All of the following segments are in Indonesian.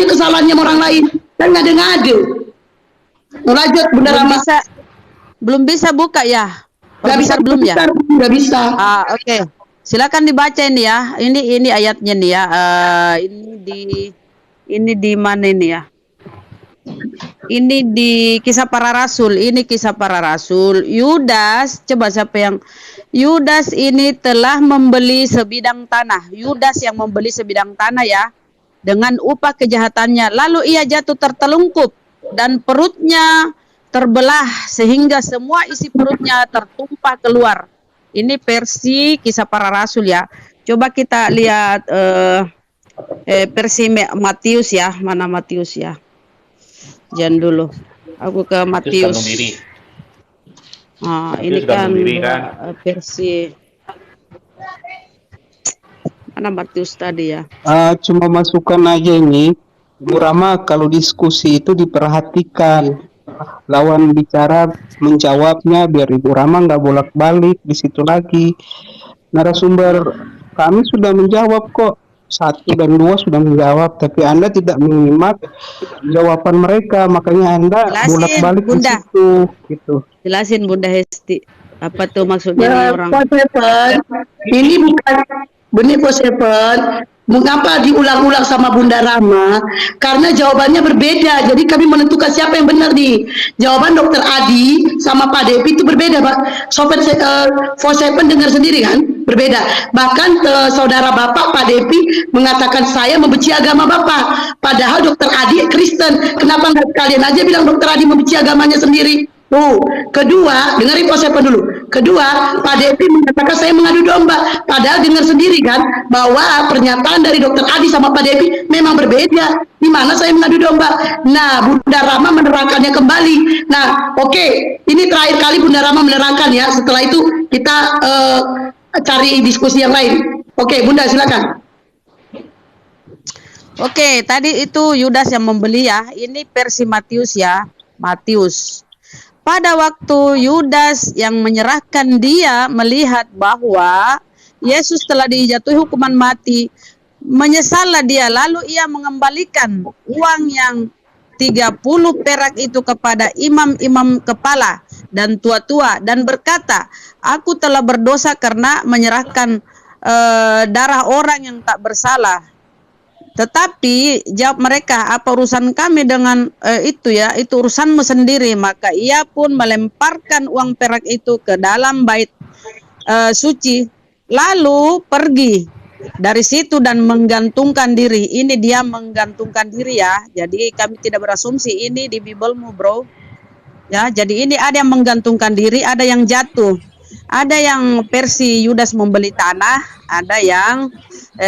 aja kesalahannya orang lain. Dan ngade-ngade. Lanjut Bunda Rama. Belum bisa buka ya? Nggak bisa belum ya? Nggak bisa. Oke. Silakan dibaca ini ya. Ini ayatnya nih ya. Ini di mana ini ya? Ini di Kisah Para Rasul. Ini Kisah Para Rasul. Yudas, coba siapa yang Yudas ini telah membeli sebidang tanah. Yudas yang membeli sebidang tanah ya, dengan upah kejahatannya. Lalu ia jatuh tertelungkup dan perutnya terbelah sehingga semua isi perutnya tertumpah keluar. Ini versi Kisah Para Rasul ya. Coba kita lihat versi Matius ya. Mana Matius ya? Jangan dulu. Aku ke Matius. Ini kan versi mana Matius tadi ya? Cuma masukkan aja ini. Bu Rama, kalau diskusi itu diperhatikan. Lawan bicara menjawabnya biar Ibu Rama nggak bolak-balik di situ lagi. Narasumber kami sudah menjawab kok. 1 dan 2 sudah menjawab, tapi Anda tidak menyimak jawaban mereka, makanya Anda bolak-balik di situ gitu. Jelasin Bunda Hesti. Apa tuh maksudnya orang? Ini bukan benih Posepen. Mengapa diulang-ulang sama Bunda Rama? Karena jawabannya berbeda. Jadi kami menentukan siapa yang benar nih. Jawaban Dokter Adi sama Pak Devi itu berbeda, Pak. Posepen dengar sendiri kan? Berbeda. Bahkan saudara Bapak Pak Devi mengatakan saya membenci agama Bapak. Padahal Dokter Adi Kristen. Kenapa nggak kalian aja bilang Dokter Adi membenci agamanya sendiri? Kedua, dengerin Posepen dulu. Kedua, Pak Devi mengatakan saya mengadu domba. Padahal dengar sendiri kan bahwa pernyataan dari Dokter Adi sama Pak Devi memang berbeda. Di mana saya mengadu domba? Nah, Bunda Rama menerangkannya kembali. Nah, oke, ini terakhir kali Bunda Rama menerangkan ya. Setelah itu kita cari diskusi yang lain. Oke, Bunda silakan. Oke, tadi itu Yudas yang membeli ya. Ini versi Matius ya. Matius. Pada waktu Yudas yang menyerahkan dia melihat bahwa Yesus telah dijatuhi hukuman mati, menyesallah dia, lalu ia mengembalikan uang yang 30 perak itu kepada imam-imam kepala dan tua-tua dan berkata, aku telah berdosa karena menyerahkan darah orang yang tak bersalah. Tetapi jawab mereka, apa urusan kami dengan itu ya, itu urusanmu sendiri. Maka ia pun melemparkan uang perak itu ke dalam bait suci, lalu pergi dari situ dan menggantungkan diri. Ini dia menggantungkan diri ya. Jadi kami tidak berasumsi ini di Biblemu, bro. Ya, jadi ini ada yang menggantungkan diri, ada yang jatuh. Ada yang versi Yudas membeli tanah, ada yang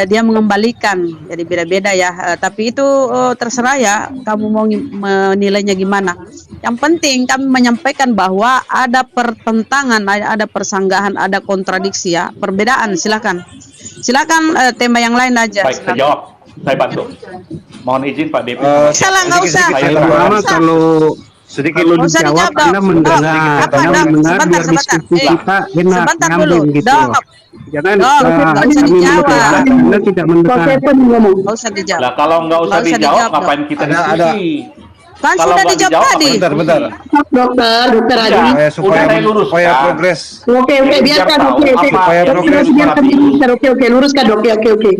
dia mengembalikan. Jadi beda-beda ya. Tapi itu terserah ya, kamu mau menilainya gimana. Yang penting kami menyampaikan bahwa ada pertentangan, ada persanggahan, ada kontradiksi ya, perbedaan. Silakan tema yang lain aja. Baik, saya jawab, saya bantu. Mohon izin Pak Devi. Nggak usah. Kalau sedikit belum dijawab, Anda mendengar, diskusi kita sebentar dulu, gitu. Jangan usah dijawab. Anda tidak mendengar. Nggak usah dijawab. Lah kalau nggak usah dijawab, ngapain kita diskusi? Kan sudah dijawab tadi. Bentar. Dokter Adi. Supaya progres. Oke, biarkan. Supaya progres. Oke, luruskan dok. Oke.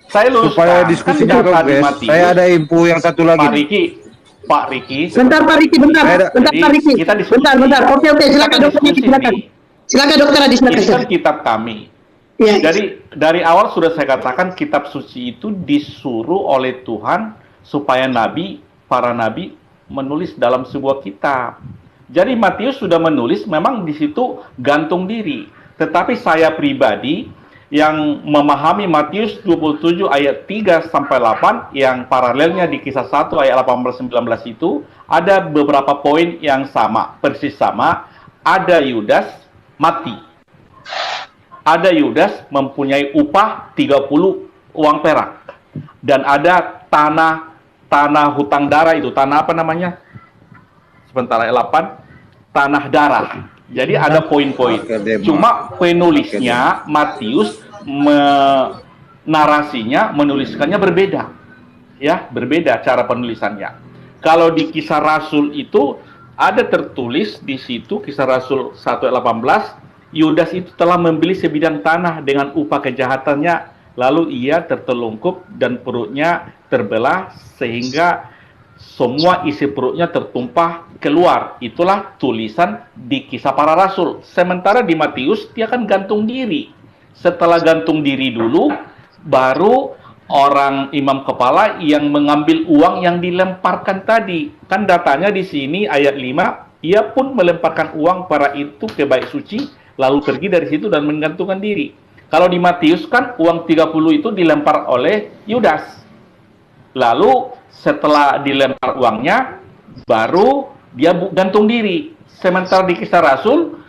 Saya lurus. Supaya diskusinya progres. Saya ada info yang satu lagi. Pak Riki. Bentar Pak Riki. Bentar. Oke, silakan dokter. Silakan dokter Adi, silakan. Ini kan kitab kami. Ya. Dari awal sudah saya katakan kitab suci itu disuruh oleh Tuhan supaya para nabi menulis dalam sebuah kitab. Jadi Matius sudah menulis, memang di situ gantung diri. Tetapi saya pribadi yang memahami Matius 27 ayat 3 sampai 8 yang paralelnya di Kisah 1 ayat 18-19 itu ada beberapa poin yang sama, persis sama. Ada Yudas mati. Ada Yudas mempunyai upah 30 uang perak. Dan ada tanah hutang darah itu, tanah apa namanya? Sebentar, ayat 8, tanah darah. Jadi ada poin-poin. Cuma penulisnya Matius narasinya menuliskannya berbeda. ya, berbeda cara penulisannya. Kalau di Kisah Rasul itu ada tertulis di situ, Kisah Rasul 1 ayat 18, Yudas itu telah membeli sebidang tanah dengan upah kejahatannya, lalu ia tertelungkup dan perutnya terbelah sehingga semua isi perutnya tertumpah keluar. Itulah tulisan di Kisah Para Rasul. Sementara di Matius dia kan gantung diri. Setelah gantung diri dulu, baru orang imam kepala yang mengambil uang yang dilemparkan tadi. Kan datanya di sini ayat 5, ia pun melemparkan uang para itu ke bait suci, lalu pergi dari situ dan menggantungkan diri. Kalau di Matius kan uang 30 itu dilempar oleh Yudas. Lalu setelah dilempar uangnya, baru dia gantung diri. Sementara di Kisah Rasul,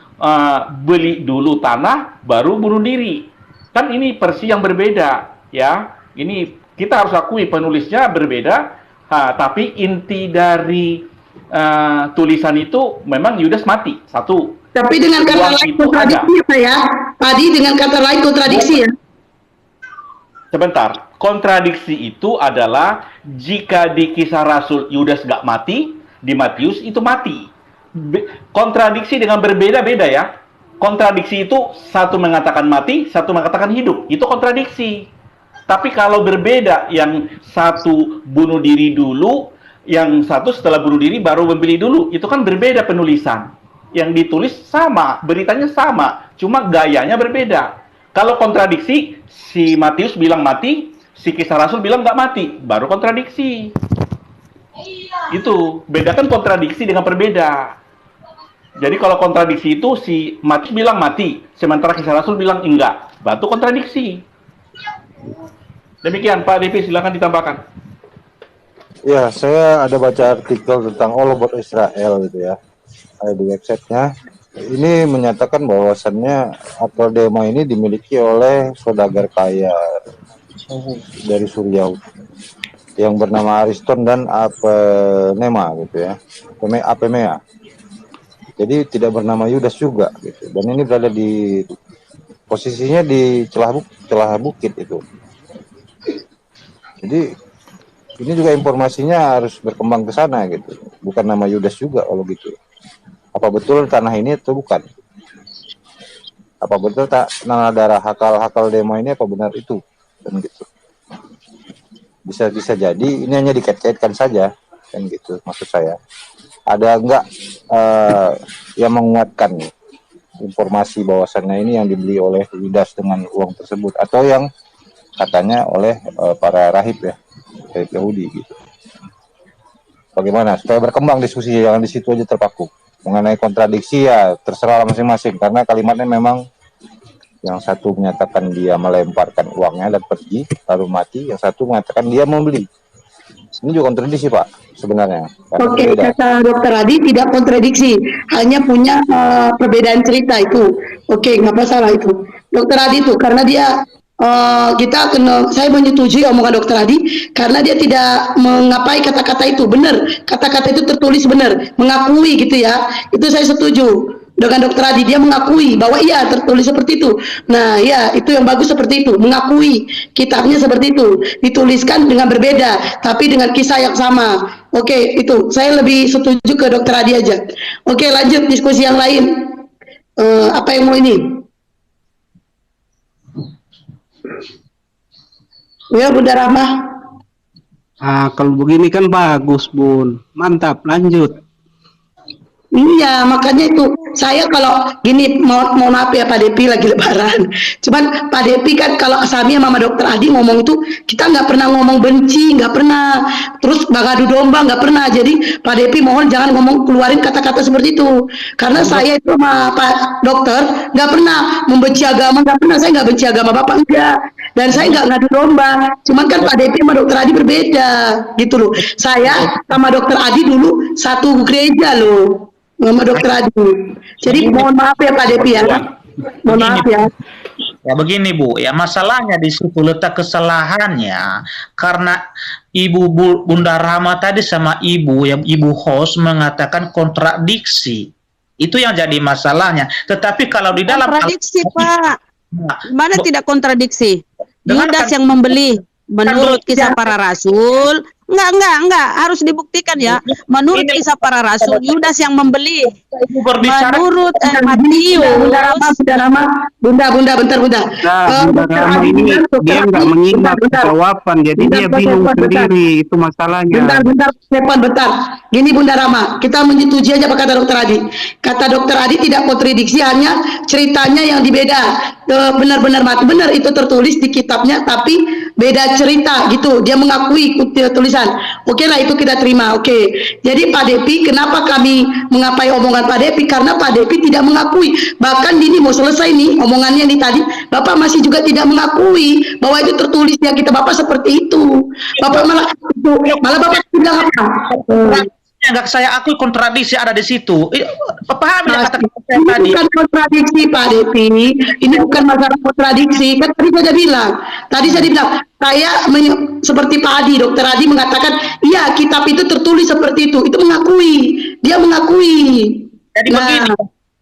beli dulu tanah, baru bunuh diri. Kan ini versi yang berbeda, ya. Ini kita harus akui penulisnya berbeda, tapi inti dari tulisan itu memang Yudas mati. Satu. Tapi dengan kata lain kontradiksi apa ya? Tadi dengan kata lain kontradiksi ya? Sebentar, kontradiksi itu adalah jika di Kisah Rasul Yudas nggak mati, di Matius itu mati. Kontradiksi dengan berbeda-beda ya. Kontradiksi itu satu mengatakan mati, satu mengatakan hidup. Itu kontradiksi. Tapi kalau berbeda, yang satu bunuh diri dulu, yang satu setelah bunuh diri baru membeli dulu, itu kan berbeda penulisan. Yang ditulis sama, beritanya sama, cuma gayanya berbeda. Kalau kontradiksi, si Matius bilang mati, si Kisah Rasul bilang nggak mati, baru kontradiksi. Itu, bedakan kontradiksi dengan berbeda. Jadi kalau kontradiksi itu, si Matius bilang mati, sementara Kisah Rasul bilang enggak, baru kontradiksi. Demikian, Pak Devi, silakan ditambahkan. Ya, saya ada baca artikel tentang All About Israel gitu ya, ada di websitenya. Ini menyatakan bahwasannya apel Dema ini dimiliki oleh saudagar kaya dari Suriah yang bernama Ariston dan Apenema gitu ya, Apemea. Jadi tidak bernama Yudas juga gitu. Dan ini berada di posisinya di celah bukit itu. Jadi ini juga informasinya harus berkembang ke sana gitu. Bukan nama Yudas juga kalau gitu. Apa betul tanah ini atau bukan? Apa betul tanah darah hakal Dema ini apa benar itu? Dan gitu. Bisa jadi ini hanya dikait-kaitkan saja, kan gitu maksud saya. Ada enggak yang menguatkan informasi bahwasannya ini yang dibeli oleh Yudas dengan uang tersebut, atau yang katanya oleh para rahib ya, rahib Yahudi gitu. Bagaimana supaya berkembang diskusi, jangan di situ aja terpaku. Mengenai kontradiksi ya terserah masing-masing, karena kalimatnya memang yang satu menyatakan dia melemparkan uangnya dan pergi lalu mati, yang satu mengatakan dia membeli. Ini juga kontradiksi Pak sebenarnya. Oke, kata Dokter Adi tidak kontradiksi, hanya punya perbedaan cerita itu. Oke, nggak masalah itu. Dokter Adi itu karena dia saya menyetujui omongan Dokter Adi karena dia tidak mengapai kata-kata itu. Benar, kata-kata itu tertulis benar, mengakui gitu ya. Itu saya setuju dengan Dokter Adi, dia mengakui bahwa iya tertulis seperti itu. Nah ya itu yang bagus seperti itu, mengakui kitabnya seperti itu, dituliskan dengan berbeda tapi dengan kisah yang sama. Oke, itu saya lebih setuju ke Dokter Adi aja. Oke, lanjut diskusi yang lain. Apa yang mau ini? Ya Bunda Rahma. Kalau begini kan bagus Bun, mantap, lanjut. Iya, makanya itu saya kalau gini, mohon maaf ya Pak Depi lagi lebaran. Cuman Pak Depi kan kalau Sami sama Dokter Adi ngomong itu kita nggak pernah ngomong benci, nggak pernah. Terus bagadu domba nggak pernah. Jadi Pak Depi mohon jangan keluarin kata-kata seperti itu. Karena saya itu sama Pak Dokter nggak pernah membenci agama, nggak pernah. Saya nggak benci agama Bapak enggak. Dan saya nggak ngadu domba. Cuman kan Pak Depi sama Dokter Adi berbeda, gitu loh. Saya sama Dokter Adi dulu satu gereja loh. Sama Dokter Adi. Jadi mohon maaf ya Pak Depi ya. Mohon maaf ya. Ya begini Bu, ya masalahnya di situ letak kesalahannya karena Bunda Rahma tadi sama Ibu host mengatakan kontradiksi. Itu yang jadi masalahnya. Tetapi kalau di dalam kontradiksi Pak. Mana tidak kontradiksi? Yudas yang membeli menurut kisah para rasul, enggak, harus dibuktikan ya. Menurut kisah para rasul, Yudas yang membeli. berbicara Menurut Bunda, bentar. Nah, Bunda Rama ini dia nggak mengingat jawaban, jadi dia bingung sendiri, itu masalahnya. Bentar. Gini Bunda Rama, kita menyetujui aja apa kata Dokter Adi. Kata Dokter Adi tidak kontradiksi, hanya ceritanya yang dibeda. Benar-benar mati, benar itu tertulis di kitabnya, tapi beda cerita gitu. Dia mengakui tulisan. Oke lah, itu kita terima. Oke. Jadi Pak Depi, kenapa kami mengapai omongan Pak Depi? Karena Pak Depi tidak mengakui. Bahkan ini mau selesai nih omongannya nih tadi, Bapak masih juga tidak mengakui bahwa itu tertulis yang kita Bapak seperti itu. Bapak malah Bapak bilang apa? Enggak saya akui kontradiksi ada di situ. Paham ya kata saya Ini tadi? bukan kontradiksi Pak Depi. Ini bukan masalah kontradiksi. Kan tadi saya bilang. Seperti Pak Adi, Dokter Adi mengatakan, iya kitab itu tertulis seperti itu. Itu mengakui. Dia mengakui. Jadi begini,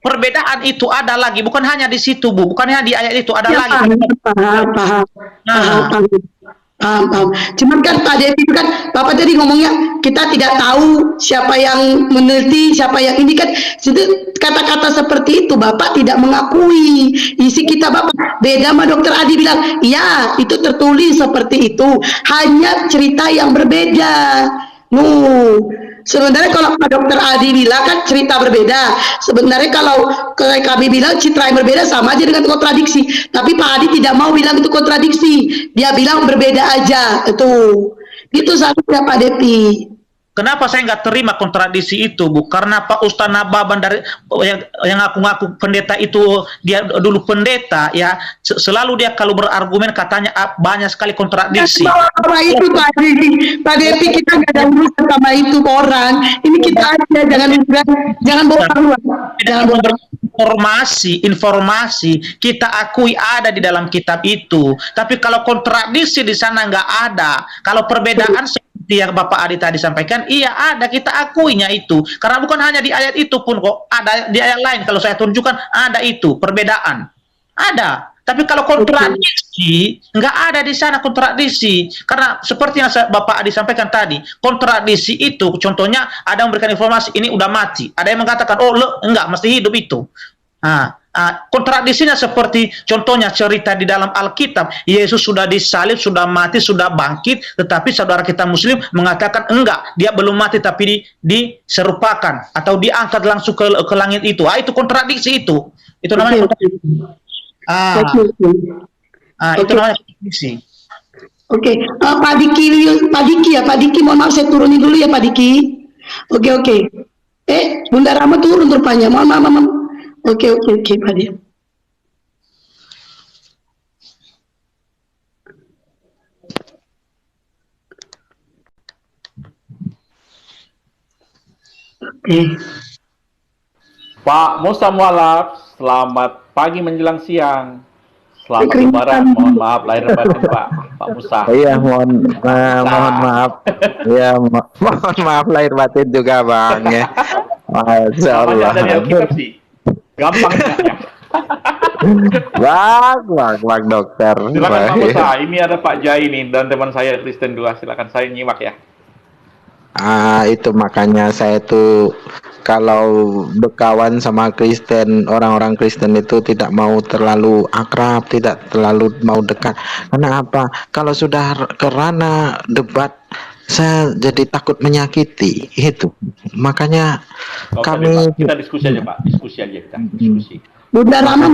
perbedaan itu ada lagi, bukan hanya di situ, Bu, bukan hanya di ayat itu, ada lagi. Paham. Cuman kan Pak Devi itu kan, Bapak tadi ngomongnya kita tidak tahu siapa yang meneliti, siapa yang ini kan, kata-kata seperti itu Bapak tidak mengakui isi kitab Bapak. Beda sama Dokter Adi bilang, iya itu tertulis seperti itu, hanya cerita yang berbeda. Sebenarnya kalau Pak Dokter Adi bilang kan cerita berbeda. Sebenarnya kalau kami bilang citra yang berbeda sama aja dengan kontradiksi. Tapi Pak Adi tidak mau bilang itu kontradiksi. Dia bilang berbeda aja. Itu seharusnya Pak Depi. Kenapa saya nggak terima kontradiksi itu, Bu? Karena Pak Ustaz Nababan dari yang ngaku-ngaku pendeta itu, dia dulu pendeta ya, selalu dia kalau berargumen katanya banyak sekali kontradiksi. Sama itu Pak Depi, kita nggak ada urusan sama itu orang. Ini kita aja, jangan bohong. Informasi kita akui ada di dalam kitab itu. Tapi kalau kontradiksi di sana nggak ada. Kalau perbedaan yang Bapak Adi tadi sampaikan, iya ada, kita akuinya itu. Karena bukan hanya di ayat itu pun kok, ada di ayat lain. Kalau saya tunjukkan ada itu perbedaan, ada. Tapi kalau kontradiksi nggak ada di sana kontradiksi. Karena seperti yang Bapak Adi sampaikan tadi, kontradiksi itu contohnya ada yang memberikan informasi ini udah mati, ada yang mengatakan enggak mesti hidup itu. Kontradisinya seperti contohnya cerita di dalam Alkitab, Yesus sudah disalib, sudah mati, sudah bangkit, tetapi saudara kita Muslim mengatakan enggak, dia belum mati tapi diserupakan atau diangkat langsung ke langit itu. Itu kontradiksi itu namanya kontradiksi. Itu namanya kontradiksi. Oke, Pak Diki, mohon maaf saya turunin dulu ya Pak Diki. Oke. Bunda Rama turun rupanya, mohon maaf. Oke, Pak Dia. Pak Musa Mualaf, selamat pagi menjelang siang. Selamat lebaran, mohon maaf lahir batin Pak Musa. Iya, mohon maaf. Iya, mohon maaf lahir batin juga Bang ya. Masya Allah. Dari Alkitab sih. Gampang ya. Bang dokter. Silakan Pak Musa, ini ada Pak Jai nih dan teman saya Kristen 2. Silakan saya nyimak ya. Itu makanya saya tuh kalau berkawan sama Kristen, orang-orang Kristen itu tidak mau terlalu akrab, tidak terlalu mau dekat. Karena apa? Kalau sudah ke ranah debat, saya jadi takut menyakiti itu. Makanya kita diskusi aja Pak, diskusi. Bunda Rama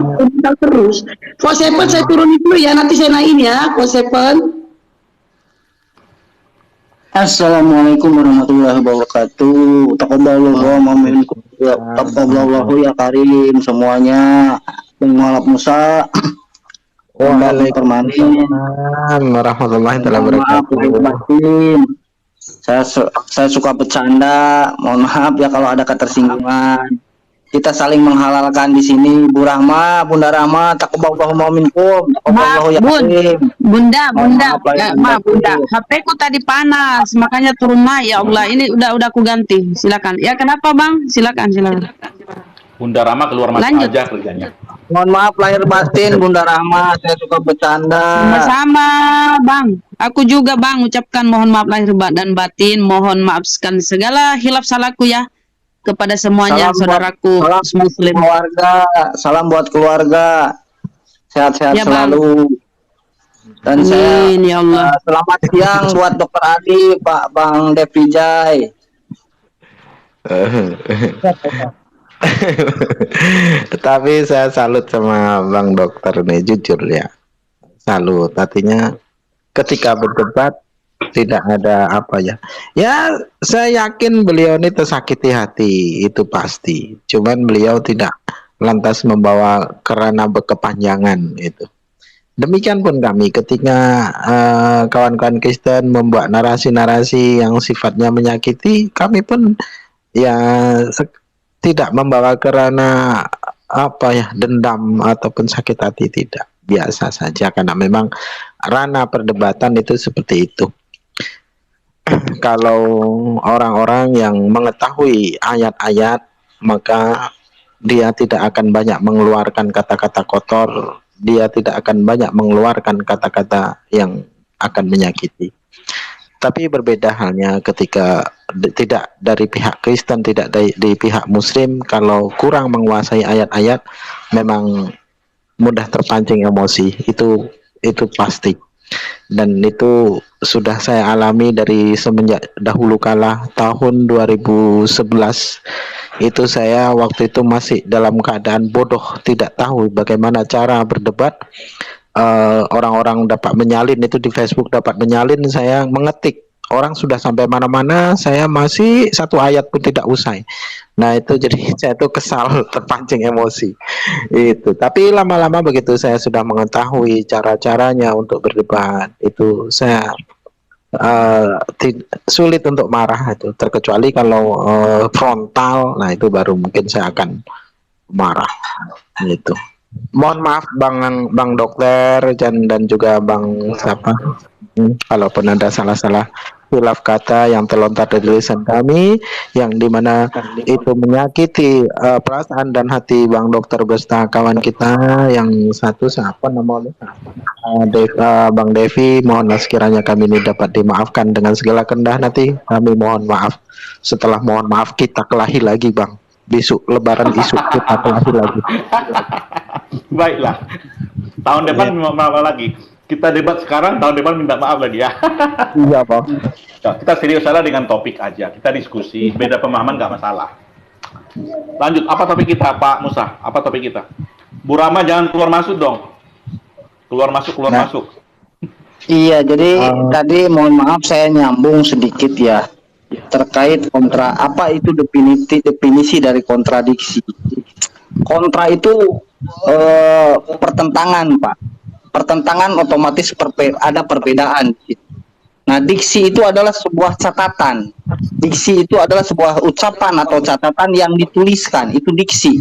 terus. Kosepen saya turunin dulu ya, nanti saya naikin ya, Kosepen. Assalamualaikum warahmatullahi wabarakatuh. Taqabbalallahu ya karim semuanya. Pengalap Musa. Waalaikumsalam warahmatullahi wabarakatuh. Saya suka bercanda. Mohon maaf ya kalau ada ketersinggungan. Kita saling menghalalkan di sini. Bu Rahma, Bunda Rahma, taqabbalallahu minkum. Taqabbalallahu ya karim. Bunda, HP ku tadi panas, makanya turun naik. Ya Allah, ini udah aku ganti. Silakan. Ya kenapa Bang? Silakan. Bunda Rahma keluar masuk aja kerjanya. Mohon maaf lahir batin Bunda Rahma, saya suka bercanda. Sama-sama, Bang. Aku juga, Bang, ucapkan mohon maaf lahir dan batin. Mohon maafkan segala hilaf salahku ya kepada semuanya, saudaraku salam Muslim. keluarga, salam buat keluarga. Sehat-sehat Ya, Bang. selalu. Dan saya Amin, ya Allah. selamat siang buat Dokter Adi, Pak Bang Devi Jai. Tapi saya salut sama Bang Dokter nih, jujur ya. Salut, artinya ketika berdebat tidak ada apa ya. Ya, saya yakin beliau ini tersakiti hati, itu pasti. Cuman beliau tidak lantas membawa kerana berkepanjangan itu. Demikian pun kami ketika kawan-kawan Kristen membuat narasi-narasi yang sifatnya menyakiti, kami pun ya tidak membawa kerana apa ya, dendam ataupun sakit hati, tidak, biasa saja, karena memang ranah perdebatan itu seperti itu. Kalau orang-orang yang mengetahui ayat-ayat, maka dia tidak akan banyak mengeluarkan kata-kata kotor, dia tidak akan banyak mengeluarkan kata-kata yang akan menyakiti. Tapi berbeda halnya ketika tidak dari pihak Kristen, tidak di pihak Muslim, kalau kurang menguasai ayat-ayat, memang mudah terpancing emosi, itu pasti. Dan itu sudah saya alami dari semenjak dahulu kala tahun 2011. Itu saya waktu itu masih dalam keadaan bodoh, tidak tahu bagaimana cara berdebat. Orang-orang dapat menyalin itu di Facebook, dapat menyalin, saya mengetik, orang sudah sampai mana-mana, saya masih satu ayat pun tidak usai. Nah itu jadi saya tuh kesal, terpancing emosi itu. Tapi lama-lama begitu saya sudah mengetahui cara-caranya untuk berdebat, itu saya sulit untuk marah itu, terkecuali kalau frontal. Nah itu baru mungkin saya akan marah gitu. Mohon maaf Bang Dokter dan juga Bang siapa, kalaupun ada salah-salah hilaf kata yang terlontar dari lisan kami, yang dimana itu menyakiti perasaan dan hati Bang Dokter beserta kawan kita yang satu, siapa namanya, Bang Devi. Mohonlah sekiranya kami ini dapat dimaafkan dengan segala kerendahan hati. Kami mohon maaf. Setelah mohon maaf, kita kelahi lagi, Bang. Besok Lebaran isu kita kelahi lagi. Baiklah. Tahun depan minta maaf lagi. Kita debat sekarang, tahun depan minta maaf lagi ya. Iya, Bang. Nah, kita serius saja dengan topik aja. Kita diskusi, beda pemahaman nggak masalah. Lanjut, apa topik kita, Pak Musa? Apa topik kita? Bu Rama jangan keluar masuk dong. Keluar masuk. Iya, jadi tadi mohon maaf saya nyambung sedikit ya terkait kontra, apa itu definisi dari kontradiksi. Kontra itu pertentangan, Pak. Pertentangan otomatis ada perbedaan. Nah, diksi itu adalah sebuah catatan. Diksi itu adalah sebuah ucapan atau catatan yang dituliskan. Itu diksi.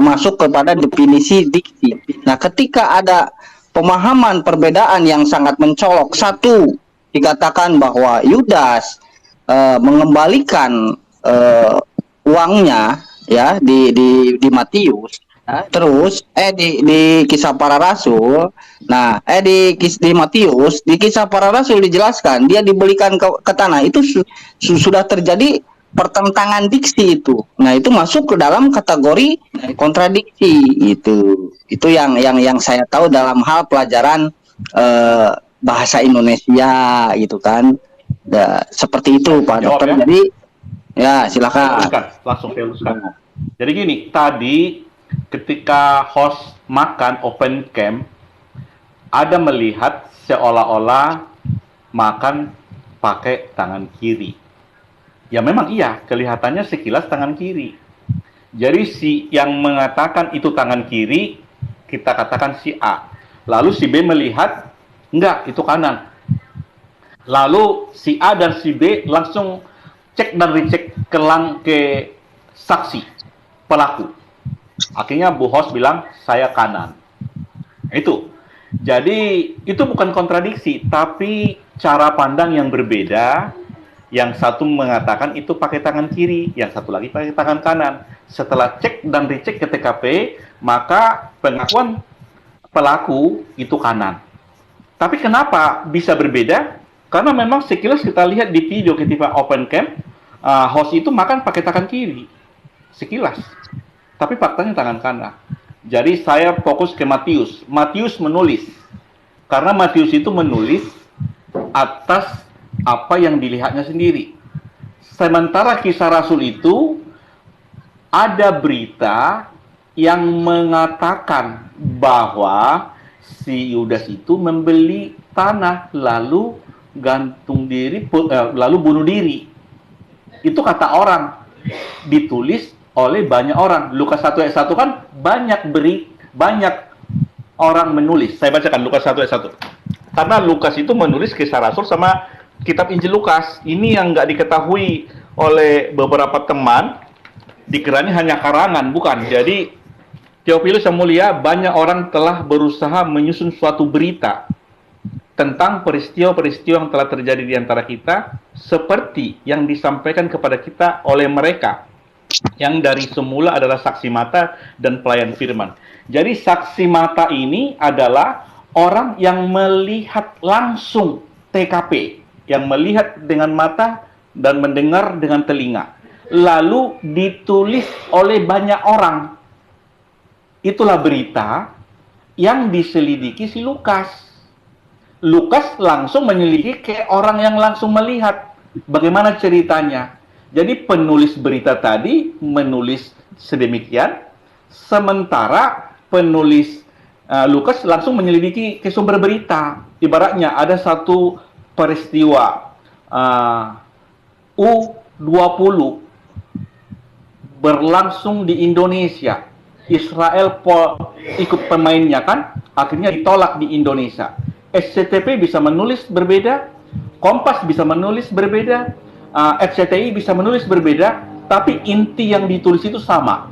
Masuk kepada definisi diksi. Nah, ketika ada pemahaman perbedaan yang sangat mencolok, satu dikatakan bahwa Yudas mengembalikan uangnya ya di Matius. Terus di Kisah Para Rasul, nah di Matius, di Kisah Para Rasul dijelaskan dia dibelikan ke tanah. Itu sudah terjadi pertentangan diksi itu. Nah, itu masuk ke dalam kategori kontradiksi. Itu yang saya tahu dalam hal pelajaran bahasa Indonesia gitu kan. Seperti itu Pak Dokter. Ya. Jadi ya silakan. Langsung saya luruskan. Jadi gini, tadi ketika host makan open camp, ada melihat seolah-olah makan pakai tangan kiri. Ya memang iya, kelihatannya sekilas tangan kiri. Jadi si yang mengatakan itu tangan kiri, kita katakan si A. Lalu si B melihat, enggak, itu kanan. Lalu si A dan si B langsung cek dan recheck ke saksi, pelaku. Akhirnya Bu Host bilang, saya kanan. Itu. Jadi, itu bukan kontradiksi, tapi cara pandang yang berbeda. Yang satu mengatakan itu pakai tangan kiri, yang satu lagi pakai tangan kanan. Setelah cek dan dicek ke TKP, maka pengakuan pelaku itu kanan. Tapi kenapa bisa berbeda? Karena memang sekilas kita lihat di video ketika open cam, host itu makan pakai tangan kiri. Sekilas. Tapi faktanya tangan kanan. Jadi saya fokus ke Matius. Matius menulis. Karena Matius itu menulis atas apa yang dilihatnya sendiri. Sementara Kisah Rasul itu ada berita yang mengatakan bahwa si Yudas itu membeli tanah lalu gantung diri, lalu bunuh diri. Itu kata orang, ditulis oleh banyak orang. Lukas 1 ayat 1 kan banyak orang menulis. Saya bacakan Lukas 1 ayat 1. Karena Lukas itu menulis Kisah Rasul sama kitab Injil Lukas. Ini yang nggak diketahui oleh beberapa teman, dikiranya hanya karangan, bukan. Jadi Theophilus yang mulia, banyak orang telah berusaha menyusun suatu berita tentang peristiwa-peristiwa yang telah terjadi di antara kita, seperti yang disampaikan kepada kita oleh mereka yang dari semula adalah saksi mata dan pelayan firman. Jadi saksi mata ini adalah orang yang melihat langsung TKP, yang melihat dengan mata dan mendengar dengan telinga, lalu ditulis oleh banyak orang. Itulah berita yang diselidiki si Lukas. Lukas langsung menyelidiki ke orang yang langsung melihat bagaimana ceritanya. Jadi penulis berita tadi menulis sedemikian, sementara penulis Lukas langsung menyelidiki ke sumber berita. Ibaratnya ada satu peristiwa U20 berlangsung di Indonesia. Israel ikut pemainnya kan, akhirnya ditolak di Indonesia. SCTP bisa menulis berbeda, Kompas bisa menulis berbeda, RCTI bisa menulis berbeda, tapi inti yang ditulis itu sama.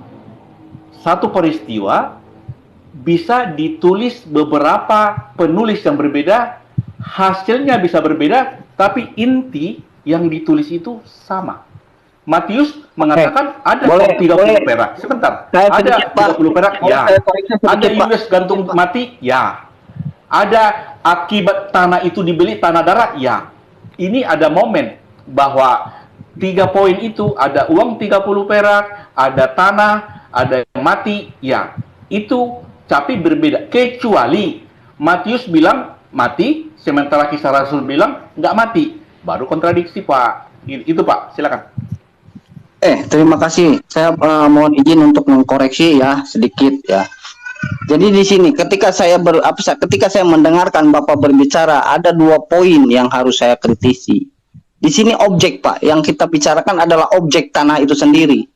Satu peristiwa bisa ditulis beberapa penulis yang berbeda, hasilnya bisa berbeda, tapi inti yang ditulis itu sama. Matius mengatakan ada 30 perak. Sebentar. Ada 30 perak? Ya. Ada Yudas gantung mati? Ya. Ada akibat tanah itu dibeli tanah darah? Ya. Ini ada momen bahwa 3 poin itu ada uang 30 perak, ada tanah, ada yang mati, ya. Itu tapi berbeda. Kecuali Matius bilang mati, sementara Kisah Rasul bilang nggak mati. Baru kontradiksi, Pak. Itu, Pak. Silakan. Terima kasih. Saya mohon izin untuk mengkoreksi ya sedikit ya. Jadi di sini ketika saya mendengarkan Bapak berbicara, ada 2 poin yang harus saya kritisi. Di sini objek, Pak, yang kita bicarakan adalah objek tanah itu sendiri.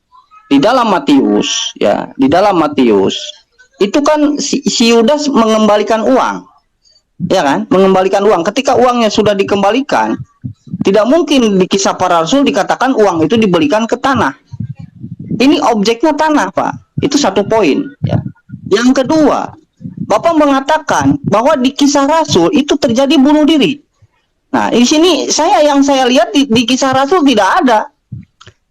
Di dalam Matius, ya, di dalam Matius itu kan si Yudas mengembalikan uang, ya kan, mengembalikan uang. Ketika uangnya sudah dikembalikan, tidak mungkin di Kisah Para Rasul dikatakan uang itu dibelikan ke tanah. Ini objeknya tanah, Pak. Itu satu poin, ya. Yang kedua, Bapak mengatakan bahwa di Kisah Rasul itu terjadi bunuh diri. Nah, di sini yang saya lihat di Kisah Rasul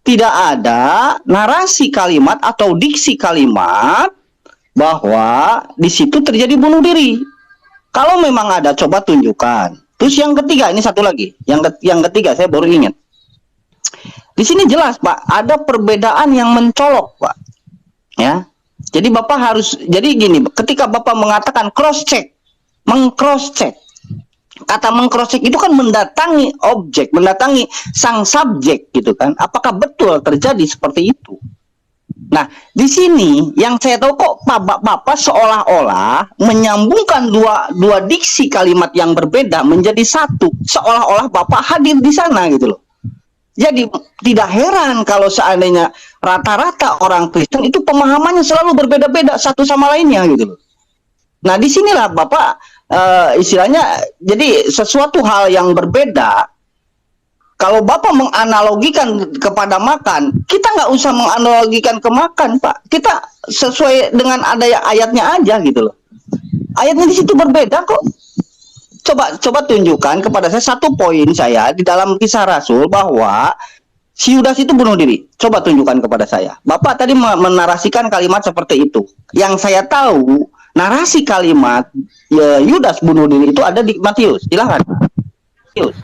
tidak ada narasi kalimat atau diksi kalimat bahwa di situ terjadi bunuh diri. Kalau memang ada, coba tunjukkan. Terus yang ketiga, ini satu lagi. Yang ketiga saya baru ingat. Di sini jelas, Pak, ada perbedaan yang mencolok, Pak. Ya. Jadi Bapak harus, jadi gini, ketika Bapak mengatakan cross check, meng-cross check. Kata meng-cross check itu kan mendatangi objek, mendatangi sang subjek gitu kan. Apakah betul terjadi seperti itu? Nah, di sini yang saya tahu kok Bapak seolah-olah menyambungkan dua diksi kalimat yang berbeda menjadi satu, seolah-olah Bapak hadir di sana gitu loh. Jadi tidak heran kalau seandainya rata-rata orang Kristen itu pemahamannya selalu berbeda-beda satu sama lainnya gitu loh. Nah, disinilah Bapak istilahnya, jadi sesuatu hal yang berbeda. Kalau Bapak menganalogikan kepada makan, kita nggak usah menganalogikan ke makan, Pak. Kita sesuai dengan ada ayatnya aja gitu loh. Ayatnya di situ berbeda kok. Coba tunjukkan kepada saya satu poin saya di dalam Kisah Rasul bahwa si Yudas itu bunuh diri? Coba tunjukkan kepada saya. Bapak tadi menarasikan kalimat seperti itu. Yang saya tahu, narasi kalimat Yudas bunuh diri itu ada di Matius. Silahkan. Matius.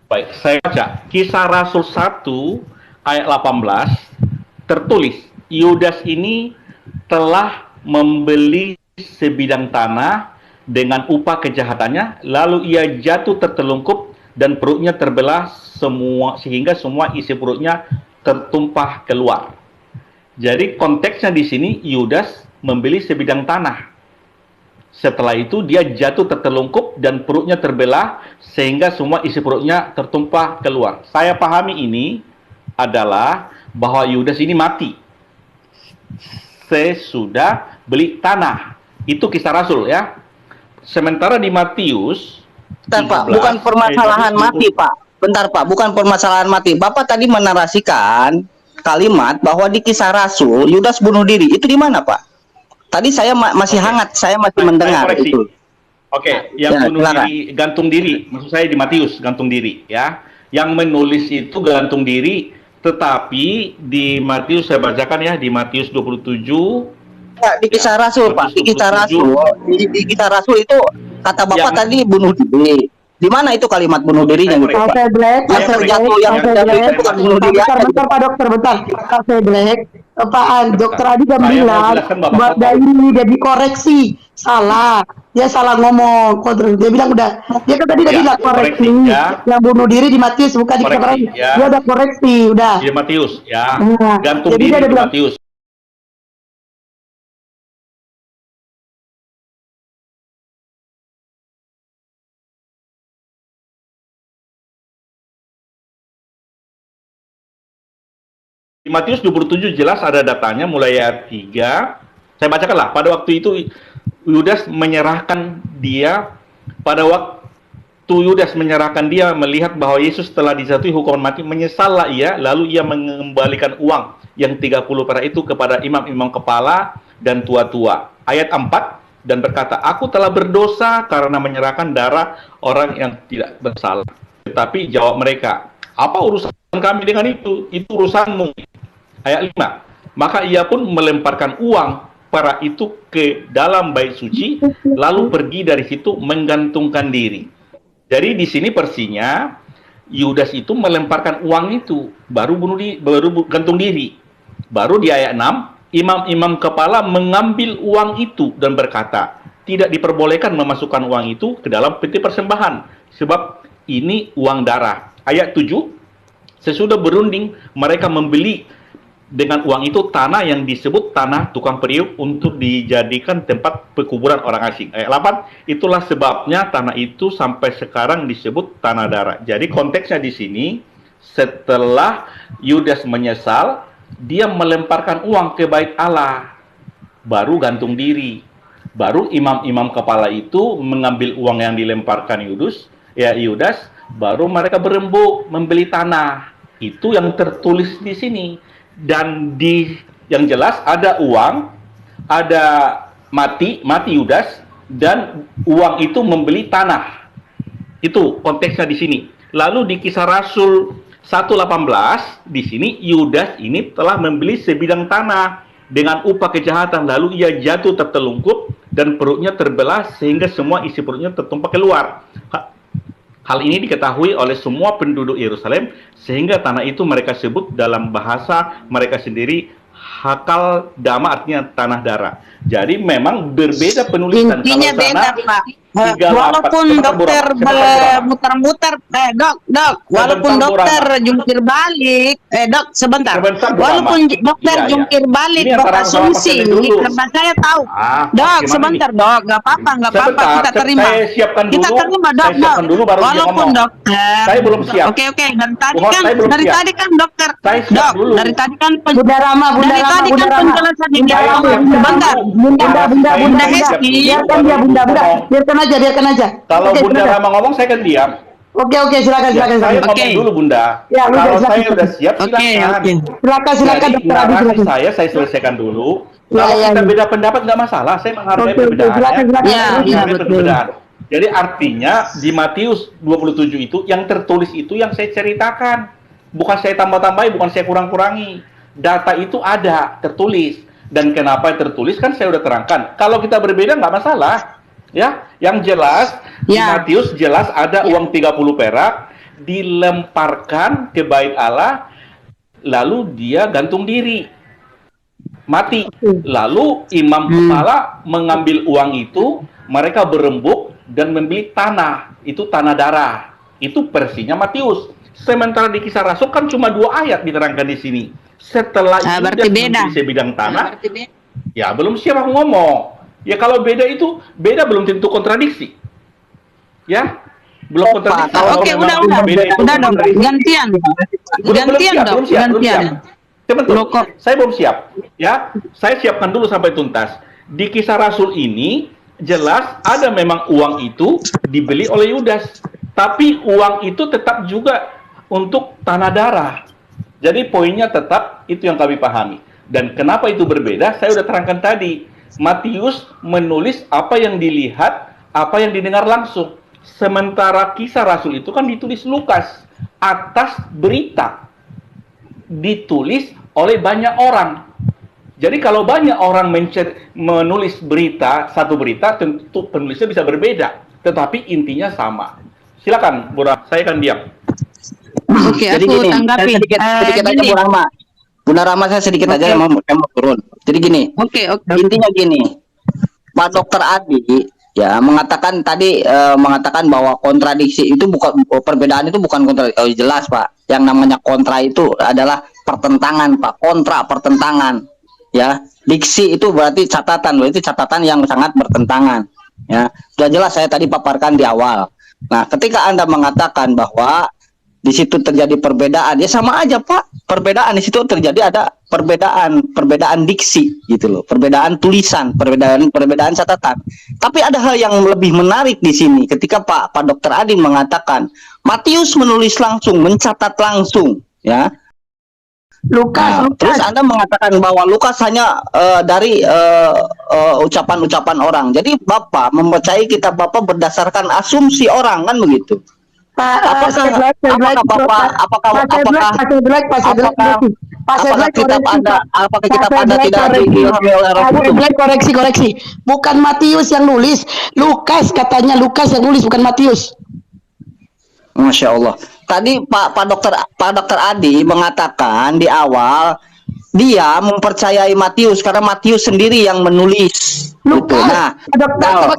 Baik, saya baca. Kisah Rasul 1 ayat 18 tertulis, Yudas ini telah membeli sebidang tanah dengan upah kejahatannya, lalu ia jatuh tertelungkup dan perutnya terbelah sehingga semua isi perutnya tertumpah keluar. Jadi konteksnya di sini Yudas membeli sebidang tanah. Setelah itu dia jatuh tertelungkup dan perutnya terbelah sehingga semua isi perutnya tertumpah keluar. Saya pahami ini adalah bahwa Yudas ini mati sesudah beli tanah. Itu kisah Rasul ya. Sementara di Matius, bentar Pak, bukan permasalahan mati Pak. Bentar Pak, bukan permasalahan mati. Bapak tadi menarasikan kalimat bahwa di kisah Rasul Yudas bunuh diri. Itu di mana Pak? Tadi saya masih hangat, saya masih mendengar itu. Oke, yang bunuh diri gantung diri, maksud saya di Matius gantung diri ya. Yang menulis itu gantung diri, tetapi di Matius saya bacakan ya, di Matius 27. Ya, di kisah Rasul Pak, di kisah Rasul, di kisah Rasul itu kata Bapak tadi bunuh diri. Di mana itu kalimat bunuh dirinya gitu Pak? Yang terjatuh itu bukan bunuh diri. Bentar Pak Dokter, bentar. Kak Black, Pak Dokter Adi kan bilang bahwa ini dia dikoreksi, salah. Dia salah ngomong. Dia bilang udah, dia kan tadi udah bilang koreksi. Yang bunuh diri di Matius bukan di kisah Rasul. Dia udah koreksi, udah. Di Matius ya. Nah, Gantung jadi diri dia di Matius. Di Matius 27 jelas ada datanya mulai ayat 3. Saya bacakanlah. Pada waktu itu Yudas menyerahkan dia, pada waktu Yudas menyerahkan dia melihat bahwa Yesus telah dijatuhi hukuman mati, menyesallah ia, lalu ia mengembalikan uang yang 30 perak itu kepada imam-imam kepala dan tua-tua. Ayat 4, dan berkata, aku telah berdosa karena menyerahkan darah orang yang tidak bersalah. Tetapi jawab mereka, apa urusan kami dengan itu? Itu urusanmu. Ayat 5, maka ia pun melemparkan uang perak itu ke dalam bait suci, lalu pergi dari situ menggantungkan diri. Jadi di sini persinya Yudas itu melemparkan uang itu, baru gantung diri. Baru di ayat 6, imam-imam kepala mengambil uang itu dan berkata, tidak diperbolehkan memasukkan uang itu ke dalam peti persembahan, sebab ini uang darah. Ayat 7, sesudah berunding mereka membeli dengan uang itu tanah yang disebut tanah tukang periuk untuk dijadikan tempat pekuburan orang asing. Ayat 8, itulah sebabnya tanah itu sampai sekarang disebut tanah darah. Jadi konteksnya di sini, setelah Yudas menyesal, dia melemparkan uang ke bait Allah, baru gantung diri. Baru imam-imam kepala itu mengambil uang yang dilemparkan Yudas, baru mereka berembuk membeli tanah. Itu yang tertulis di sini. Dan yang jelas ada uang, ada mati Yudas, dan uang itu membeli tanah. Itu konteksnya di sini. Lalu di kisah Rasul 1:18 di sini Yudas ini telah membeli sebidang tanah dengan upah kejahatan, lalu ia jatuh tertelungkup dan perutnya terbelah sehingga semua isi perutnya tertumpah keluar. Hal ini diketahui oleh semua penduduk Yerusalem, sehingga tanah itu mereka sebut dalam bahasa mereka sendiri Hakal Dama, artinya tanah darah. Jadi memang berbeda penulisan. Intinya kalau beda, sana, Pak. 38. Walaupun dokter muter-muter, walaupun dokter jungkir balik, sebentar. Walaupun dokter jungkir balik, dok asumsi, karena saya tahu. Dok, sebentar dok, nggak apa-apa, kita terima. Saya siapkan dulu. Kita terima dok. Walaupun dokter. Saya belum siap. Oke, dari tadi kan dokter. Dok, dari tadi kan Bunda Rama. penjelasan yang sebentar. Bunda Hesti. Biarkan aja. Kalau Bunda Rama ngomong, saya kan diam. Oke, silakan. Saya ngomong dulu, Bunda. Ya, kalau silakan. saya udah siap, silakan. Silakan, Jadi, Dokter Adi, silakan. saya selesaikan dulu. Ya, Kalau ya, kita ya. beda pendapat nggak masalah, saya menghargai Oke, perbedaan. silakan. Menghargai Betul. perbedaan. Jadi artinya di Matius 27 itu yang tertulis itu yang saya ceritakan. Bukan saya tambah-tambahi, bukan saya kurang-kurangi. Data itu ada, tertulis. Dan kenapa tertulis kan saya udah terangkan. Kalau kita berbeda nggak masalah. Ya, yang jelas di Ya. Matius jelas ada uang 30 perak dilemparkan ke bait Allah, lalu dia gantung diri, mati. Lalu imam kepala mengambil uang itu, mereka berembuk dan membeli tanah, itu tanah darah. Itu versinya Matius. Sementara di Kisah Rasul kan cuma 2 ayat diterangkan di sini. Setelah berarti beda. membeli sebidang tanah, ya belum siap aku ngomong. Ya kalau beda itu, beda belum tentu kontradiksi. Ya, belum kontradiksi. Kalau Oke, memang udah beda itu dong, kontradiksi. gantian. Gantian dong, belum siap. gantian. Sebentar, Loh, kok- saya belum siap. Ya, saya siapkan dulu sampai tuntas. Di Kisah Rasul ini jelas ada memang uang itu dibeli oleh Yudas, tapi uang itu tetap juga untuk tanah darah. Jadi poinnya tetap itu yang kami pahami. Dan kenapa itu berbeda? Saya sudah terangkan tadi. Matius menulis apa yang dilihat, apa yang didengar langsung. Sementara Kisah Rasul itu kan ditulis Lukas atas berita, ditulis oleh banyak orang. Jadi kalau banyak orang menulis berita, satu berita, tentu penulisnya bisa berbeda, tetapi intinya sama. Silakan, Bunda, saya akan diam. Oke, Jadi aku gini, tanggapi. sedikit aja Gini. Bu Rahma. Bunda Rahma saya sedikit Oke. aja yang mau turun. Jadi gini, Oke. intinya gini, Pak Dokter Adi ya mengatakan tadi mengatakan bahwa kontradiksi itu bukan perbedaan itu bukan kontradiksi. Oh, jelas Pak, yang namanya kontra itu adalah pertentangan Pak, kontra pertentangan. Ya, diksi itu berarti catatan loh, itu catatan yang sangat bertentangan. Ya, sudah jelas saya tadi paparkan di awal. Nah, ketika Anda mengatakan bahwa di situ terjadi perbedaan, ya sama aja Pak. Perbedaan di situ terjadi ada perbedaan diksi gitu loh, perbedaan tulisan, perbedaan catatan. Tapi ada hal yang lebih menarik di sini ketika Pak Dokter Adi mengatakan Matius menulis langsung, mencatat langsung, ya. Lukas, Nah, terus Anda mengatakan bahwa Lukas hanya dari ucapan-ucapan orang. Jadi Bapak mempercayai kitab Bapak berdasarkan asumsi orang kan begitu. Apakah kitab Anda tidak diilhami oleh Roh Kudus? koreksi. Bukan Matius yang nulis, Lukas katanya, Lukas yang nulis, bukan Matius. Masya Allah. Tadi Pak Dokter Adi mengatakan di awal dia mempercayai Matius karena Matius sendiri yang menulis. Lukas. Gitu. Nah, Coba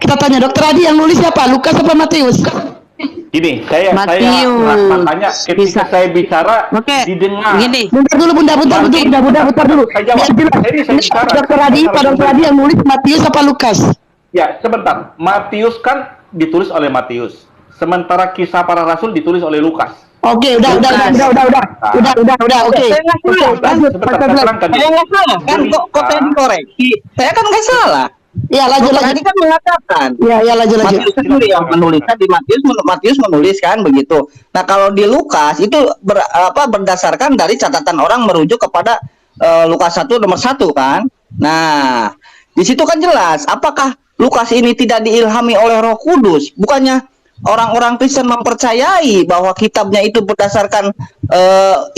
kita tanya Dokter Adi yang nulis siapa? Lukas apa Matius? Gini, saya Matius. makanya ketika saya bicara Oke, didengar. gini. Bentar dulu, bentar dulu. Saya jawab. Biar jelas. Ini saya bicara. Pak Dokter Adi yang nulis Matius apa Lukas? Ya, sebentar. Matius kan ditulis oleh Matius. Sementara Kisah Para Rasul ditulis oleh Lukas. Oke, udah, oke. Saya nggak salah, kan? Sebentar, saya terangkan. Saya nggak salah kan? Kok saya dikoreksi? Saya kan nggak salah. Ya, lanjut. Tadi kan mengatakan Ya, lanjut. Matius sendiri yang menuliskan di Matius menulis kan begitu. Nah kalau di Lukas itu berdasarkan dari catatan orang merujuk kepada Lukas 1 nomor 1 kan. Nah di situ kan jelas apakah Lukas ini tidak diilhami oleh Roh Kudus? Bukannya orang-orang Kristen mempercayai bahwa kitabnya itu berdasarkan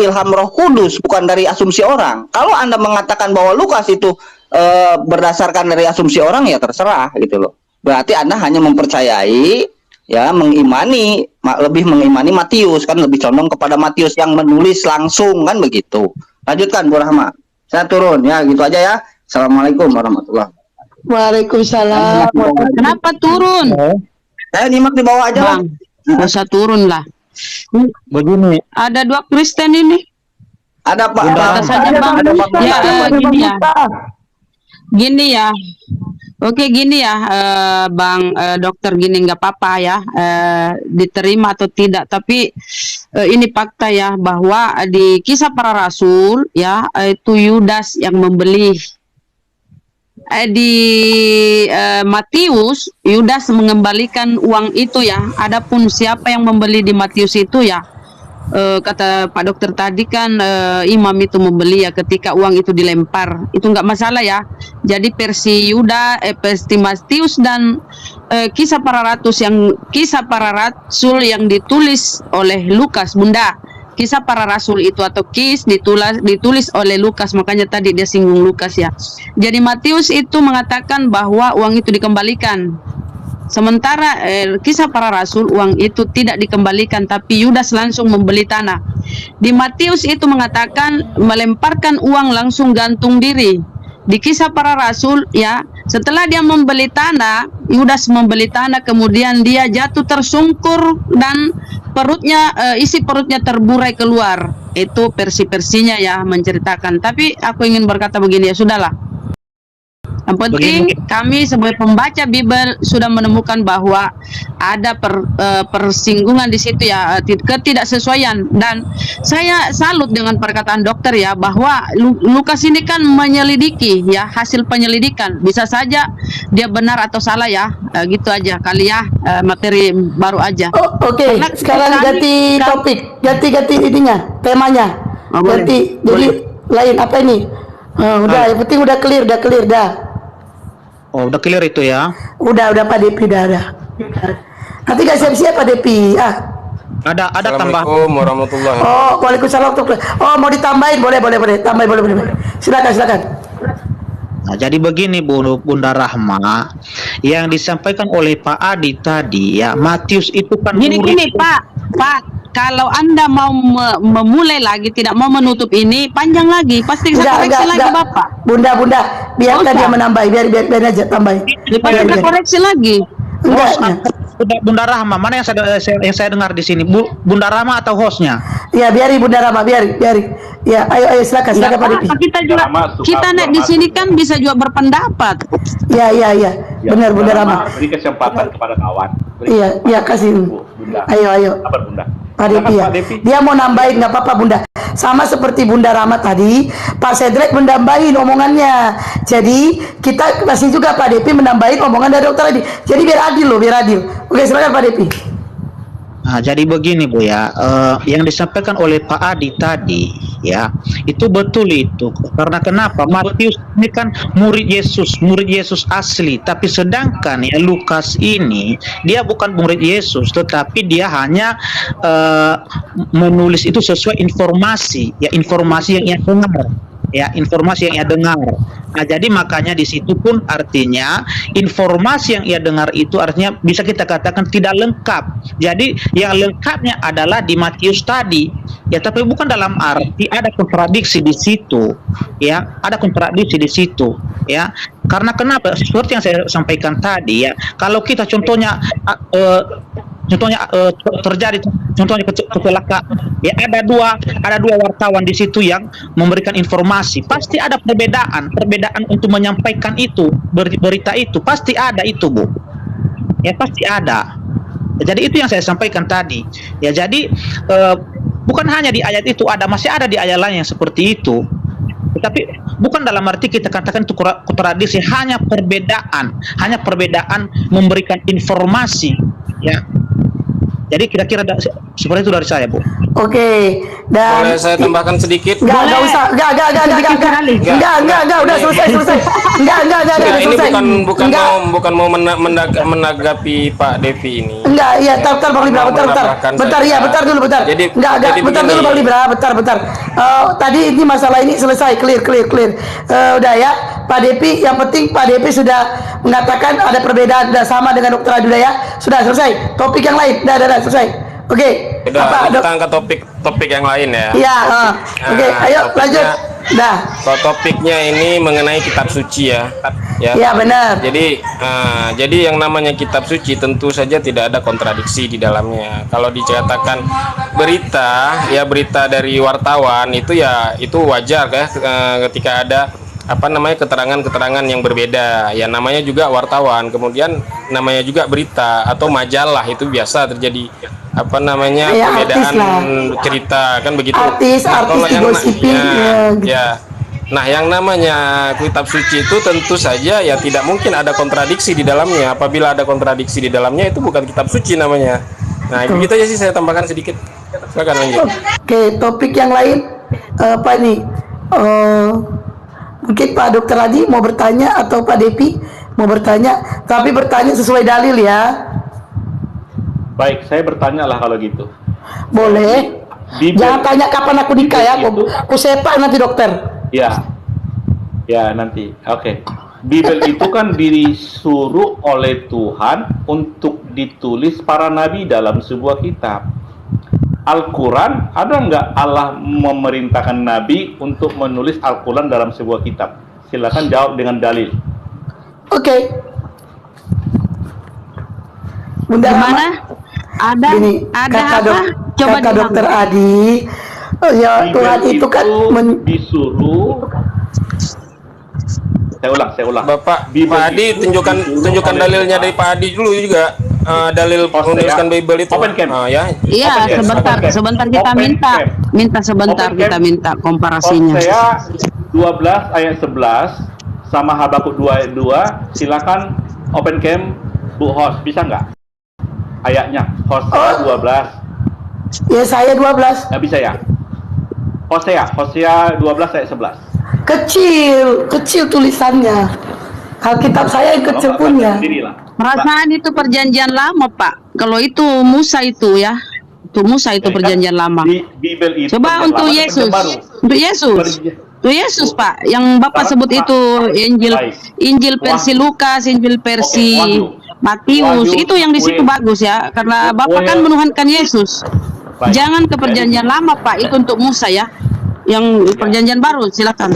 ilham Roh Kudus, bukan dari asumsi orang. Kalau Anda mengatakan bahwa Lukas itu berdasarkan dari asumsi orang, ya terserah gitu loh. Berarti Anda hanya mempercayai, ya lebih mengimani Matius, kan lebih condong kepada Matius yang menulis langsung kan begitu. Lanjutkan Bu Rahma. Saya turun ya, gitu aja ya. Assalamualaikum warahmatullahi wabarakatuh. Waalaikumsalam. Kenapa turun? Saya nyimak di bawah aja lah. Bang, nggak usah turun lah. Begini, Ada 2 Kristen ini. Ada Pak. Kata saja Bang. Ya, gini ya. Oke, gini ya, Bang Dokter, gini nggak apa-apa ya, diterima atau tidak. Tapi ini fakta ya, bahwa di Kisah Para Rasul ya, itu Yudas yang membeli. Di Matius, Yudas mengembalikan uang itu ya. Adapun siapa yang membeli di Matius itu ya, kata Pak Dokter tadi kan imam itu membeli ya ketika uang itu dilempar, itu nggak masalah ya. Jadi versi versi Matius dan Kisah Para Rasul yang ditulis oleh Lukas, Bunda, Kisah Para Rasul itu atau Kis ditulis oleh Lukas, makanya tadi dia singgung Lukas ya. Jadi Matius itu mengatakan bahwa uang itu dikembalikan. Sementara Kisah Para Rasul uang itu tidak dikembalikan, tapi Yudas langsung membeli tanah. Di Matius itu mengatakan melemparkan uang langsung gantung diri. Di Kisah Para Rasul ya, setelah dia membeli tanah, Yudas membeli tanah, kemudian dia jatuh tersungkur dan isi perutnya terburai keluar. Itu versi-versinya ya menceritakan. Tapi aku ingin berkata begini, ya sudahlah. Yang penting kami sebagai pembaca Bible sudah menemukan bahwa ada persinggungan di situ ya, ketidaksesuaian, dan saya salut dengan perkataan dokter ya, bahwa Lukas ini kan menyelidiki ya, hasil penyelidikan, bisa saja dia benar atau salah ya, gitu aja kali ya, materi baru aja. Oke. Sekarang ganti topik, ganti ininya, temanya, ganti. Jadi lain apa ini? Udah, yang penting udah clear dah. Oh, udah clear itu ya. Udah Pak Depi dah. Nanti gak siap-siap Pak Depi. Ada tambahan. Assalamualaikum warahmatullahi wabarakatuh. Waalaikumsalam warahmatullahi. Oh, mau ditambahin, boleh. Tambahin, boleh. Silakan. Nah, jadi begini Bunda Rahma, yang disampaikan oleh Pak Adi tadi ya, Matius itu kan Gini Pak, kalau Anda mau memulai lagi, tidak mau menutup ini, panjang lagi, pasti saya koreksi lagi Bapak. Bunda, biarkan dia menambah, biar aja tambahin. Kita koreksi lagi. Enggak. Bunda Rahma, mana yang saya dengar di sini? Bunda Rahma atau hostnya? Ya, biari Bunda Rahma, biari. Ya, ayo silakan Pak Depi. Kita juga, kita di sini kan bisa juga berpendapat. Ya. Benar Bunda Rahma. Beri kesempatan kepada kawan. Iya, kasih. Bunda. Ayo. Apa Bunda? Pak Depi ya. Dia mau nambahin, nggak apa-apa Bunda. Sama seperti Bunda Rama tadi, Pak Sedrek menambahin omongannya. Jadi kita masih juga Pak Depi menambahin omongan dari dokter tadi. Jadi biar adil. Oke, silakan Pak Depi. Nah, jadi begini Bu ya, yang disampaikan oleh Pak Adi tadi ya, itu betul itu. Karena kenapa? Matius ini kan murid Yesus asli, tapi sedangkan ya Lukas ini dia bukan murid Yesus, tetapi dia hanya menulis itu sesuai informasi yang ia dengar. Ya, informasi yang ia dengar. Nah, jadi makanya di situ pun artinya informasi yang ia dengar itu artinya bisa kita katakan tidak lengkap. Jadi yang lengkapnya adalah di Matius tadi. Ya, tapi bukan dalam arti ada kontradiksi di situ. Ya, ada kontradiksi di situ. Ya, karena kenapa? Seperti yang saya sampaikan tadi ya. Kalau kita contohnya terjadi kecelakaan ya, ada dua wartawan di situ yang memberikan informasi, pasti ada perbedaan untuk menyampaikan itu berita itu, pasti ada itu Bu ya, pasti ada. Jadi itu yang saya sampaikan tadi ya. Jadi bukan hanya di ayat itu masih ada di ayat lain yang seperti itu, tetapi bukan dalam arti kita katakan itu kontradiksi, hanya perbedaan memberikan informasi ya. Jadi kira-kira seperti itu dari saya, Bu. Oke. Dan Boleh saya tambahkan sedikit? Enggak usah. Enggak, udah selesai. Enggak, Ini selesai. bukan mau menanggapi Pak Devi ini. Enggak, iya, bentar Bang Libra, bentar ya, bentar dulu. Jadi Bentar dulu Bang Libra, bentar. Tadi ini masalah ini selesai, clear. Udah ya, Pak Devi, yang penting Pak Devi sudah mengatakan ada perbedaan, sudah sama dengan Dokter Adi ya. Sudah selesai. Topik yang lain, udah selesai. Oke. Kita angkat topik yang lain ya. Iya, oke, ayo lanjut. Dah. Topiknya ini mengenai kitab suci ya. Iya, benar. Jadi yang namanya kitab suci tentu saja tidak ada kontradiksi di dalamnya. Kalau dikatakan berita dari wartawan itu wajar ya, ketika ada keterangan yang berbeda. Ya namanya juga wartawan, kemudian namanya juga berita atau majalah, itu biasa terjadi perbedaan cerita kan begitu. Artis digosipin ya. Nah, yang namanya kitab suci itu tentu saja ya tidak mungkin ada kontradiksi di dalamnya. Apabila ada kontradiksi di dalamnya itu bukan kitab suci namanya. Nah, itu aja sih saya tambahkan sedikit. Silakan lanjut. Oke, topik yang lain apa nih? Mungkin Pak Dokter Adi mau bertanya atau Pak Depi mau bertanya, tapi bertanya sesuai dalil ya. Baik, saya bertanya lah kalau gitu. Boleh. Bibel, Jangan tanya kapan aku nikah ya, Bibel itu, aku sepak nanti dokter. ya, ya nanti. Oke. Bibel itu kan disuruh oleh Tuhan untuk ditulis para nabi dalam sebuah kitab. Al-Quran, ada nggak Allah memerintahkan nabi untuk menulis Al-Quran dalam sebuah kitab? Silakan jawab dengan dalil. Oke. Bunda Gimana? Ada Gini, ada kata apa? Coba kata diulang. dokter Adi, ya Bibel Tuhan itu kan disuruh. Saya ulang. Bapak, Bibel Pak Adi itu tunjukkan disuruh oleh dalilnya Tuhan. dari Pak Adi dulu juga. Dalil Hosea. menuliskan Bible itu. Open cam. Ya. Iya, Open cam, sebentar, open cam. sebentar kita Open minta. cam. Minta sebentar Open kita cam. minta komparasinya. Hosea 12 ayat 11 sama Habakuk 2 ayat 2. Silakan open cam Bu Host, bisa nggak? Ayatnya Hosea 12. ya saya 12. Nggak bisa ya? Hosea 12 ayat 11. Kecil tulisannya. Alkitab saya yang kecil Kalau nggak, punya. baca sendirilah. Perasaan itu perjanjian lama, Pak. Kalau itu Musa itu ya. Itu Musa itu Kan perjanjian lama. Di Bibel itu Coba perjanjian untuk lama, Yesus. perjanjian baru. Untuk Yesus. Untuk Yesus, Pak. Yang Bapak sebut itu Injil Baik. Injil versi Wahyu. Lukas, Injil versi Oke, Wahyu. Matius. Wahyu, Itu yang di situ Wahyu. bagus ya. Karena Bapak kan Wahyu. menuhankan Yesus. Baik. Jangan ke perjanjian lama, Pak. Itu untuk Musa ya. Yang perjanjian baru, silakan.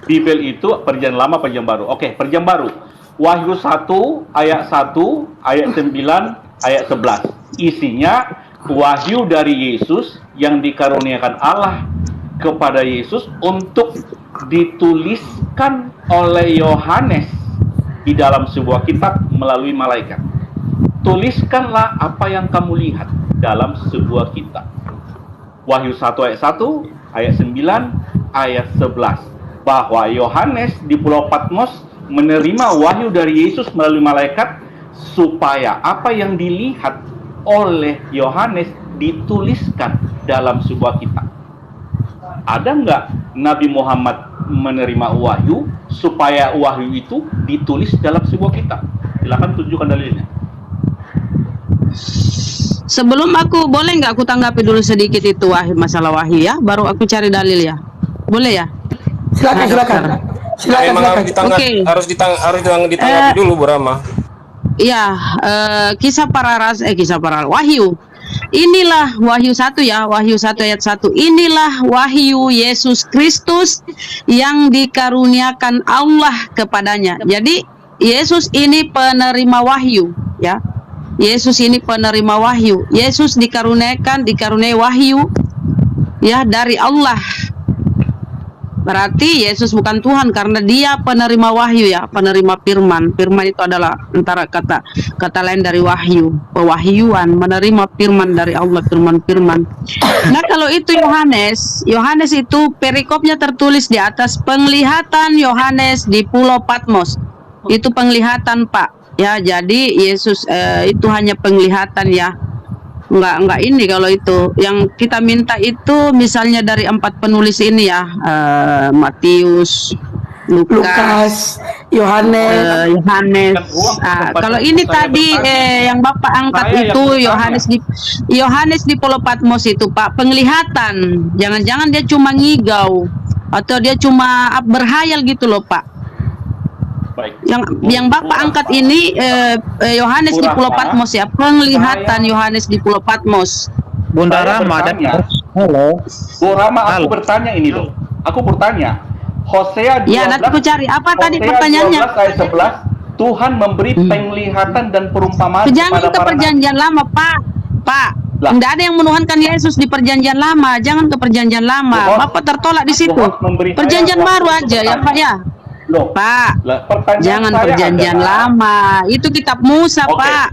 Bibel itu perjanjian lama, perjanjian baru. Oke, perjanjian baru. Wahyu 1 ayat 1, ayat 9, ayat 11. Isinya wahyu dari Yesus yang dikaruniakan Allah kepada Yesus untuk dituliskan oleh Yohanes di dalam sebuah kitab melalui malaikat. Tuliskanlah apa yang kamu lihat dalam sebuah kitab. Wahyu 1 ayat 1, ayat 9, ayat 11. Bahwa Yohanes di Pulau Patmos menerima wahyu dari Yesus melalui malaikat supaya apa yang dilihat oleh Yohanes dituliskan dalam sebuah kitab. Ada nggak Nabi Muhammad menerima wahyu supaya wahyu itu ditulis dalam sebuah kitab? Silakan tunjukkan dalilnya. Sebelum aku, boleh nggak aku tanggapi dulu sedikit itu masalah wahyu ya? Baru aku cari dalil ya. Boleh ya? Silakan. Memang harus Oke. ditanggapi dulu, Bu Rama. Iya, kisah para rasul, Wahyu. Inilah Wahyu 1 ya, Wahyu 1 ayat 1. Inilah wahyu Yesus Kristus yang dikaruniakan Allah kepadanya. Jadi Yesus ini penerima wahyu ya. Yesus ini penerima wahyu. Yesus dikaruniai wahyu ya dari Allah. Berarti Yesus bukan Tuhan karena dia penerima wahyu ya, penerima firman. Firman itu adalah antara kata lain dari wahyu, pewahyuan, menerima firman dari Allah, firman-firman. Nah, kalau itu Yohanes itu perikopnya tertulis di atas penglihatan Yohanes di Pulau Patmos. Itu penglihatan, Pak. Ya, jadi Yesus itu hanya penglihatan ya. Enggak ini kalau itu yang kita minta itu misalnya dari 4 penulis ini ya, Matius, Lukas, Yohanes. Kalau ini tadi yang Bapak angkat itu Yohanes di Pulau Patmos itu, Pak, penglihatan. Jangan-jangan dia cuma ngigau atau dia cuma berhayal gitu loh, Pak. Baik. Yang Bapak angkat ini Yohanes di Pulau Patmos ya, penglihatan Yohanes di Pulau Patmos. Bunda Saya Rama dan bertanya. halo. Bu Rama, aku Halo. bertanya ini loh. Aku bertanya. Hosea 12. Ya, nanti aku cari. Apa tadi Hosea pertanyaannya? 12 ayat 11. Tuhan memberi penglihatan dan perumpamaan Jangan kepada ke para nabi. perjanjian lama, Pak. Lah. Tidak ada yang menuhankan Yesus di perjanjian lama. Jangan ke perjanjian lama. Tuhan- Bapak tertolak di situ. Tuhan memberi saya Perjanjian waktu baru untuk aja ya, bertanya. Pak ya. Loh, Pak, lah, pertanyaan jangan saya perjanjian adalah- lama. Itu kitab Musa, Oke. Pak.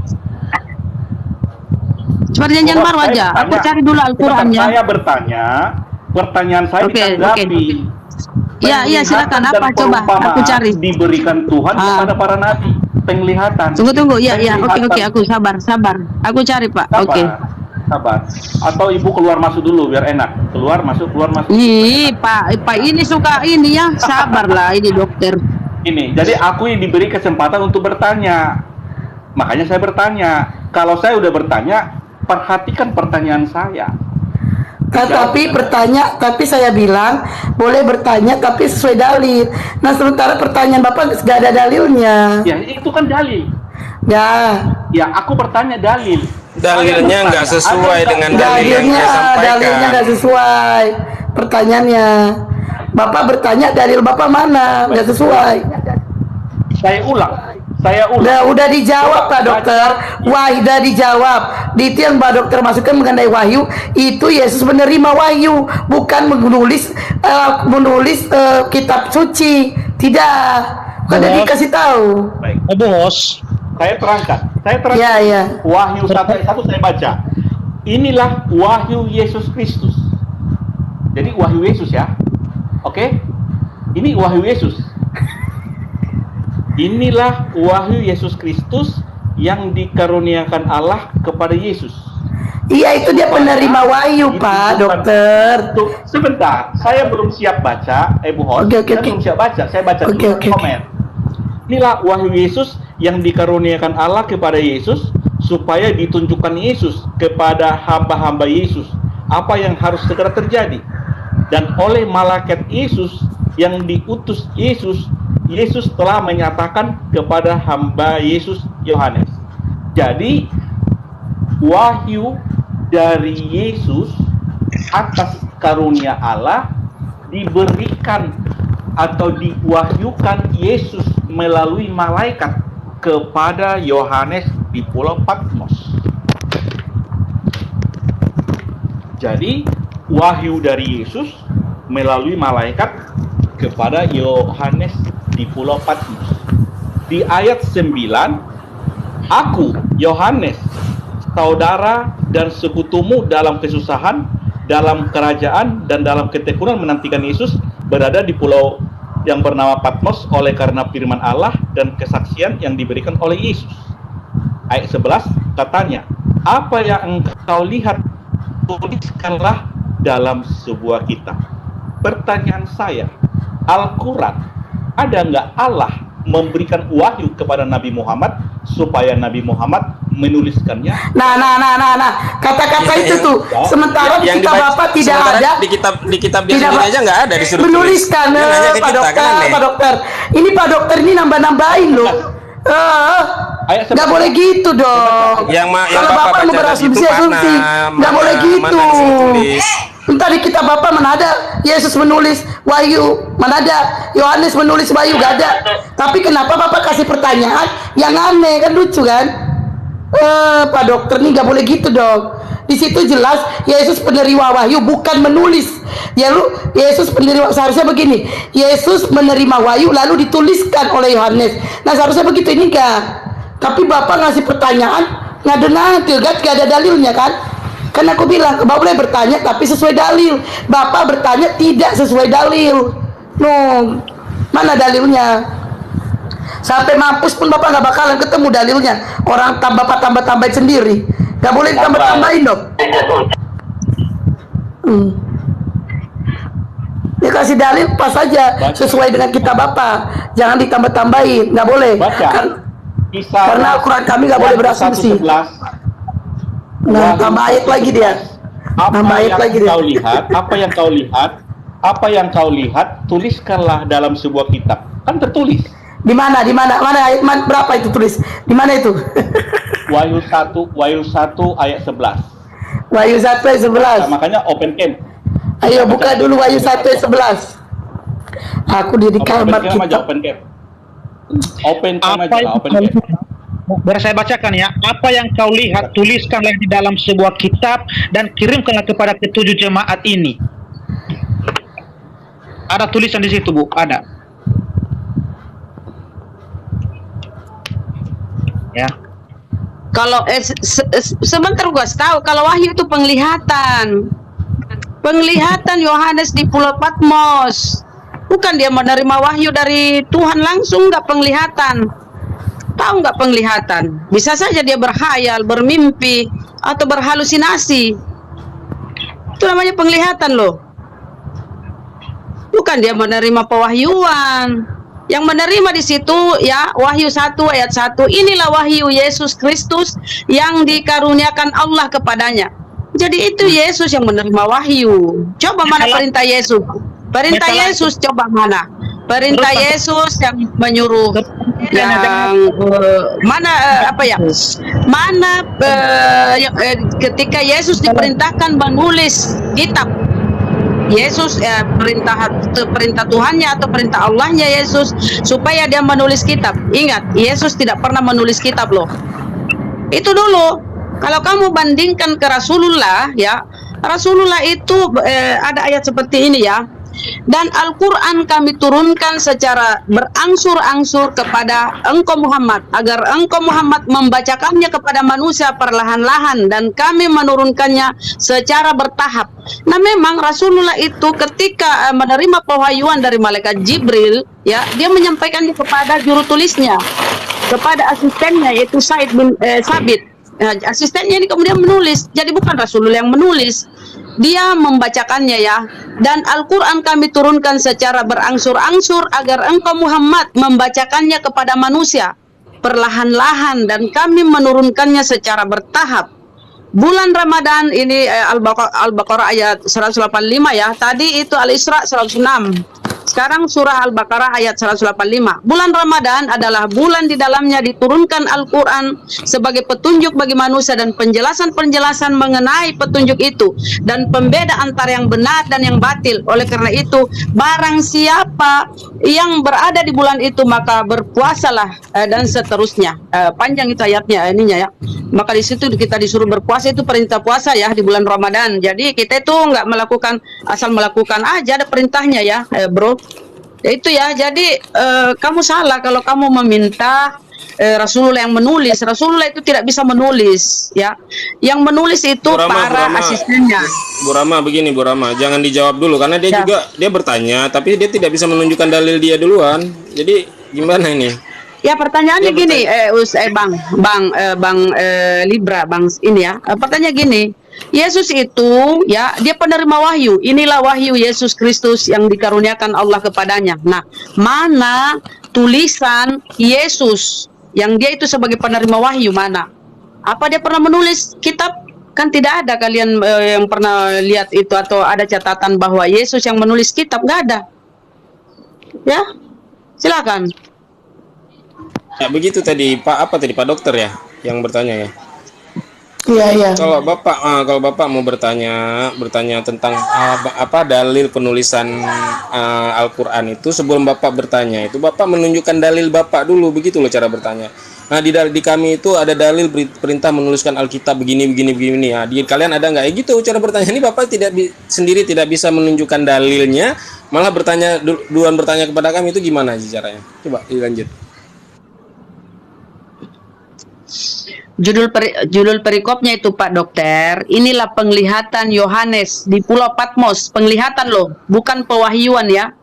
Perjanjian Tuhan, baru saya aja. Aku bertanya. cari dulu Al-Quran ya. Saya bertanya, pertanyaan saya Oke, ditanggapi. Iya, silakan. Penglihatan Apa dan coba? perumpamaan Aku cari. diberikan Tuhan Ah. kepada para nabi. Penglihatan. Tunggu. Ya. Penglihatan. Oke. Aku sabar. Aku cari, Pak. Sabar, Oke. sabar. Atau ibu keluar masuk dulu biar enak. Keluar masuk. Ih, Pak ini suka ini ya. Sabarlah ini dokter. Ini, jadi aku yang diberi kesempatan untuk bertanya. Makanya saya bertanya. Kalau saya udah bertanya, perhatikan pertanyaan saya. Tapi saya bilang boleh bertanya tapi sesuai dalil. Nah, sementara pertanyaan Bapak nggak ada dalilnya. Ya, itu kan dalil. Ya, Aku bertanya dalil. Dalilnya nggak sesuai dengan dalil yang dalilnya dia nggak sampaikan. sesuai pertanyaannya. Bapak bertanya dalil Bapak mana? Nggak sesuai. Saya ulang. Udah dijawab Pak Dokter. Wah, udah dijawab. Di itu yang Pak Dokter masukkan mengenai wahyu, itu Yesus menerima wahyu, bukan menulis kitab suci. Tidak. Kan dikasih tahu. Baik. Bos, Saya terangkan. Ya. Wahyu 1 saya baca. Inilah wahyu Yesus Kristus. Jadi wahyu Yesus ya. Oke? Ini wahyu Yesus. Inilah wahyu Yesus Kristus yang dikaruniakan Allah kepada Yesus. Iya, itu dia penerima wahyu, Pak Dokter. Tuh, sebentar, saya belum siap baca, Bu Host. Oke. Saya belum siap baca. Saya baca dulu Oke. komen. Inilah wahyu Yesus yang dikaruniakan Allah kepada Yesus, supaya ditunjukkan Yesus kepada hamba-hamba Yesus apa yang harus segera terjadi. Dan oleh malaikat Yesus yang diutus Yesus telah menyatakan kepada hamba Yesus Yohanes. Jadi wahyu dari Yesus atas karunia Allah diberikan atau diwahyukan Yesus melalui malaikat kepada Yohanes di Pulau Patmos. Jadi wahyu dari Yesus melalui malaikat kepada Yohanes di Pulau Patmos. Di ayat 9, aku Yohanes, saudara dan sekutumu dalam kesusahan, dalam kerajaan dan dalam ketekunan menantikan Yesus, berada di pulau yang bernama Patmos oleh karena firman Allah dan kesaksian yang diberikan oleh Yesus. Ayat 11 katanya, apa yang engkau lihat tuliskanlah dalam sebuah kitab. Pertanyaan saya, Al-Quran, ada nggak Allah memberikan wahyu kepada Nabi Muhammad supaya Nabi Muhammad menuliskannya? Nah, kata-kata itu tuh. Sementara di kitab Bapak tidak ada. Di kitab dia sendiri aja nggak ada disuruh menuliskan, tulis. Dia nanya ke Pak kita, Dokter, kan aneh. Pak Dokter. Ini Pak Dokter ini nambah-nambahin loh. Nggak boleh gitu dong. Kalau Bapak mau berasumsi, nggak boleh gitu. Entar di kitab Bapak mana ada Yesus menulis wahyu, mana ada Yohanes menulis wahyu, gak ada. Tapi kenapa Bapak kasih pertanyaan yang aneh, kan lucu kan? Pak Dokter nih nggak boleh gitu dong. Di situ jelas Yesus penerima wahyu, bukan menulis. Yesus penerima, seharusnya begini. Yesus menerima wahyu lalu dituliskan oleh Yohanes. Nah, seharusnya begitu, ini enggak. Tapi Bapak ngasih pertanyaan ngade-ngade, gak ada dalilnya kan? Kan aku bilang, Bapak boleh bertanya tapi sesuai dalil. Bapak bertanya tidak sesuai dalil. Mana dalilnya? Sampai mampus pun Bapak nggak bakalan ketemu dalilnya. Orang Bapak tambah-tambahin sendiri. Nggak boleh ditambah-tambahin dong. Dia kasih dalil pas saja sesuai dengan kitab Bapak. Jangan ditambah-tambahin, nggak boleh. Karena Al-Quran kami nggak boleh berasumsi. Nah, tambah ayat lagi dia. Apa yang kau lihat, tuliskanlah dalam sebuah kitab. Kan tertulis. Di mana? Mana ayat berapa itu tulis? Di mana itu? Wahyu 1 ayat 11. Wahyu 1 ayat 11. Nah, makanya open camp. Ayo buka dulu Wahyu 1 ayat 11. Aku di kamar kita. Open camp. Open camp aja, open camp. Biar saya bacakan ya. Apa yang kau lihat, tuliskanlah di dalam sebuah kitab dan kirimkanlah kepada ketujuh jemaat ini. Ada tulisan di situ, Bu. Ada. Ya. Kalau sebentar gua tahu kalau wahyu itu penglihatan. Penglihatan Yohanes di Pulau Patmos. Bukan dia menerima wahyu dari Tuhan langsung, nggak penglihatan. Tahu nggak penglihatan? Bisa saja dia berkhayal, bermimpi, atau berhalusinasi. Itu namanya penglihatan loh. Bukan dia menerima pewahyuan. Yang menerima di situ ya Wahyu 1 ayat 1. Inilah wahyu Yesus Kristus yang dikaruniakan Allah kepadanya. Jadi itu Yesus yang menerima wahyu. Coba mana perintah Yesus? Perintah Yesus coba mana? Perintah Yesus yang menyuruh yang mana apa ya? Mana ketika Yesus diperintahkan menulis kitab. Yesus perintah Tuhannya atau perintah Allahnya Yesus supaya dia menulis kitab. Ingat, Yesus tidak pernah menulis kitab loh. Itu dulu. Kalau kamu bandingkan ke Rasulullah ya, Rasulullah itu ada ayat seperti ini ya. Dan Al-Quran kami turunkan secara berangsur-angsur kepada engkau Muhammad, agar engkau Muhammad membacakannya kepada manusia perlahan-lahan, dan kami menurunkannya secara bertahap. Nah, memang Rasulullah itu ketika menerima pewahyuan dari malaikat Jibril, ya, dia menyampaikannya kepada juru tulisnya, kepada asistennya yaitu Said bin Sabit. Nah, asistennya ini kemudian menulis. Jadi bukan Rasulullah yang menulis, dia membacakannya ya. Dan Al-Quran kami turunkan secara berangsur-angsur agar engkau Muhammad membacakannya kepada manusia perlahan-lahan, dan kami menurunkannya secara bertahap. Bulan Ramadan ini Al-Baqarah ayat 185 ya. Tadi itu Al-Isra 106. Sekarang surah Al-Baqarah ayat 185. Bulan Ramadan adalah bulan di dalamnya diturunkan Al-Quran sebagai petunjuk bagi manusia dan penjelasan-penjelasan mengenai petunjuk itu, dan pembeda antara yang benar dan yang batil. Oleh karena itu, barang siapa yang berada di bulan itu maka berpuasalah, dan seterusnya. Panjang itu ayatnya ininya ya. Maka di situ kita disuruh berpuasa, itu perintah puasa ya di bulan Ramadan. Jadi kita itu nggak melakukan asal melakukan aja, ada perintahnya ya, bro. Ya itu ya. Jadi kamu salah kalau kamu meminta Rasulullah yang menulis. Rasulullah itu tidak bisa menulis ya. Yang menulis itu para asistennya. Bu Rama, begini Bu Rama, jangan dijawab dulu karena dia juga dia bertanya tapi dia tidak bisa menunjukkan dalil dia duluan. Jadi gimana ini? Ya, pertanyaannya gini, Bang Libra, Bang ini ya. Pertanyaan gini, Yesus itu ya, dia penerima wahyu. Inilah wahyu Yesus Kristus yang dikaruniakan Allah kepadanya. Nah, mana tulisan Yesus yang dia itu sebagai penerima wahyu, mana? Apa dia pernah menulis kitab? Kan tidak ada. Kalian yang pernah lihat itu atau ada catatan bahwa Yesus yang menulis kitab? Nggak ada. Ya, silakan. Ya begitu tadi Pak Dokter ya yang bertanya ya. Iya. Kalau Bapak mau bertanya tentang dalil penulisan Al-Qur'an itu, sebelum Bapak bertanya itu Bapak menunjukkan dalil Bapak dulu, begitu loh cara bertanya. Nah, di kami itu ada dalil perintah menuliskan Alkitab begini ya. Di kalian ada nggak? Gitu cara bertanya. Ini Bapak sendiri tidak bisa menunjukkan dalilnya, malah duluan bertanya kepada kami, itu gimana sih caranya? Coba dilanjut. Judul perikopnya itu Pak Dokter, inilah penglihatan Yohanes di Pulau Patmos. Penglihatan loh, bukan pewahyuan ya.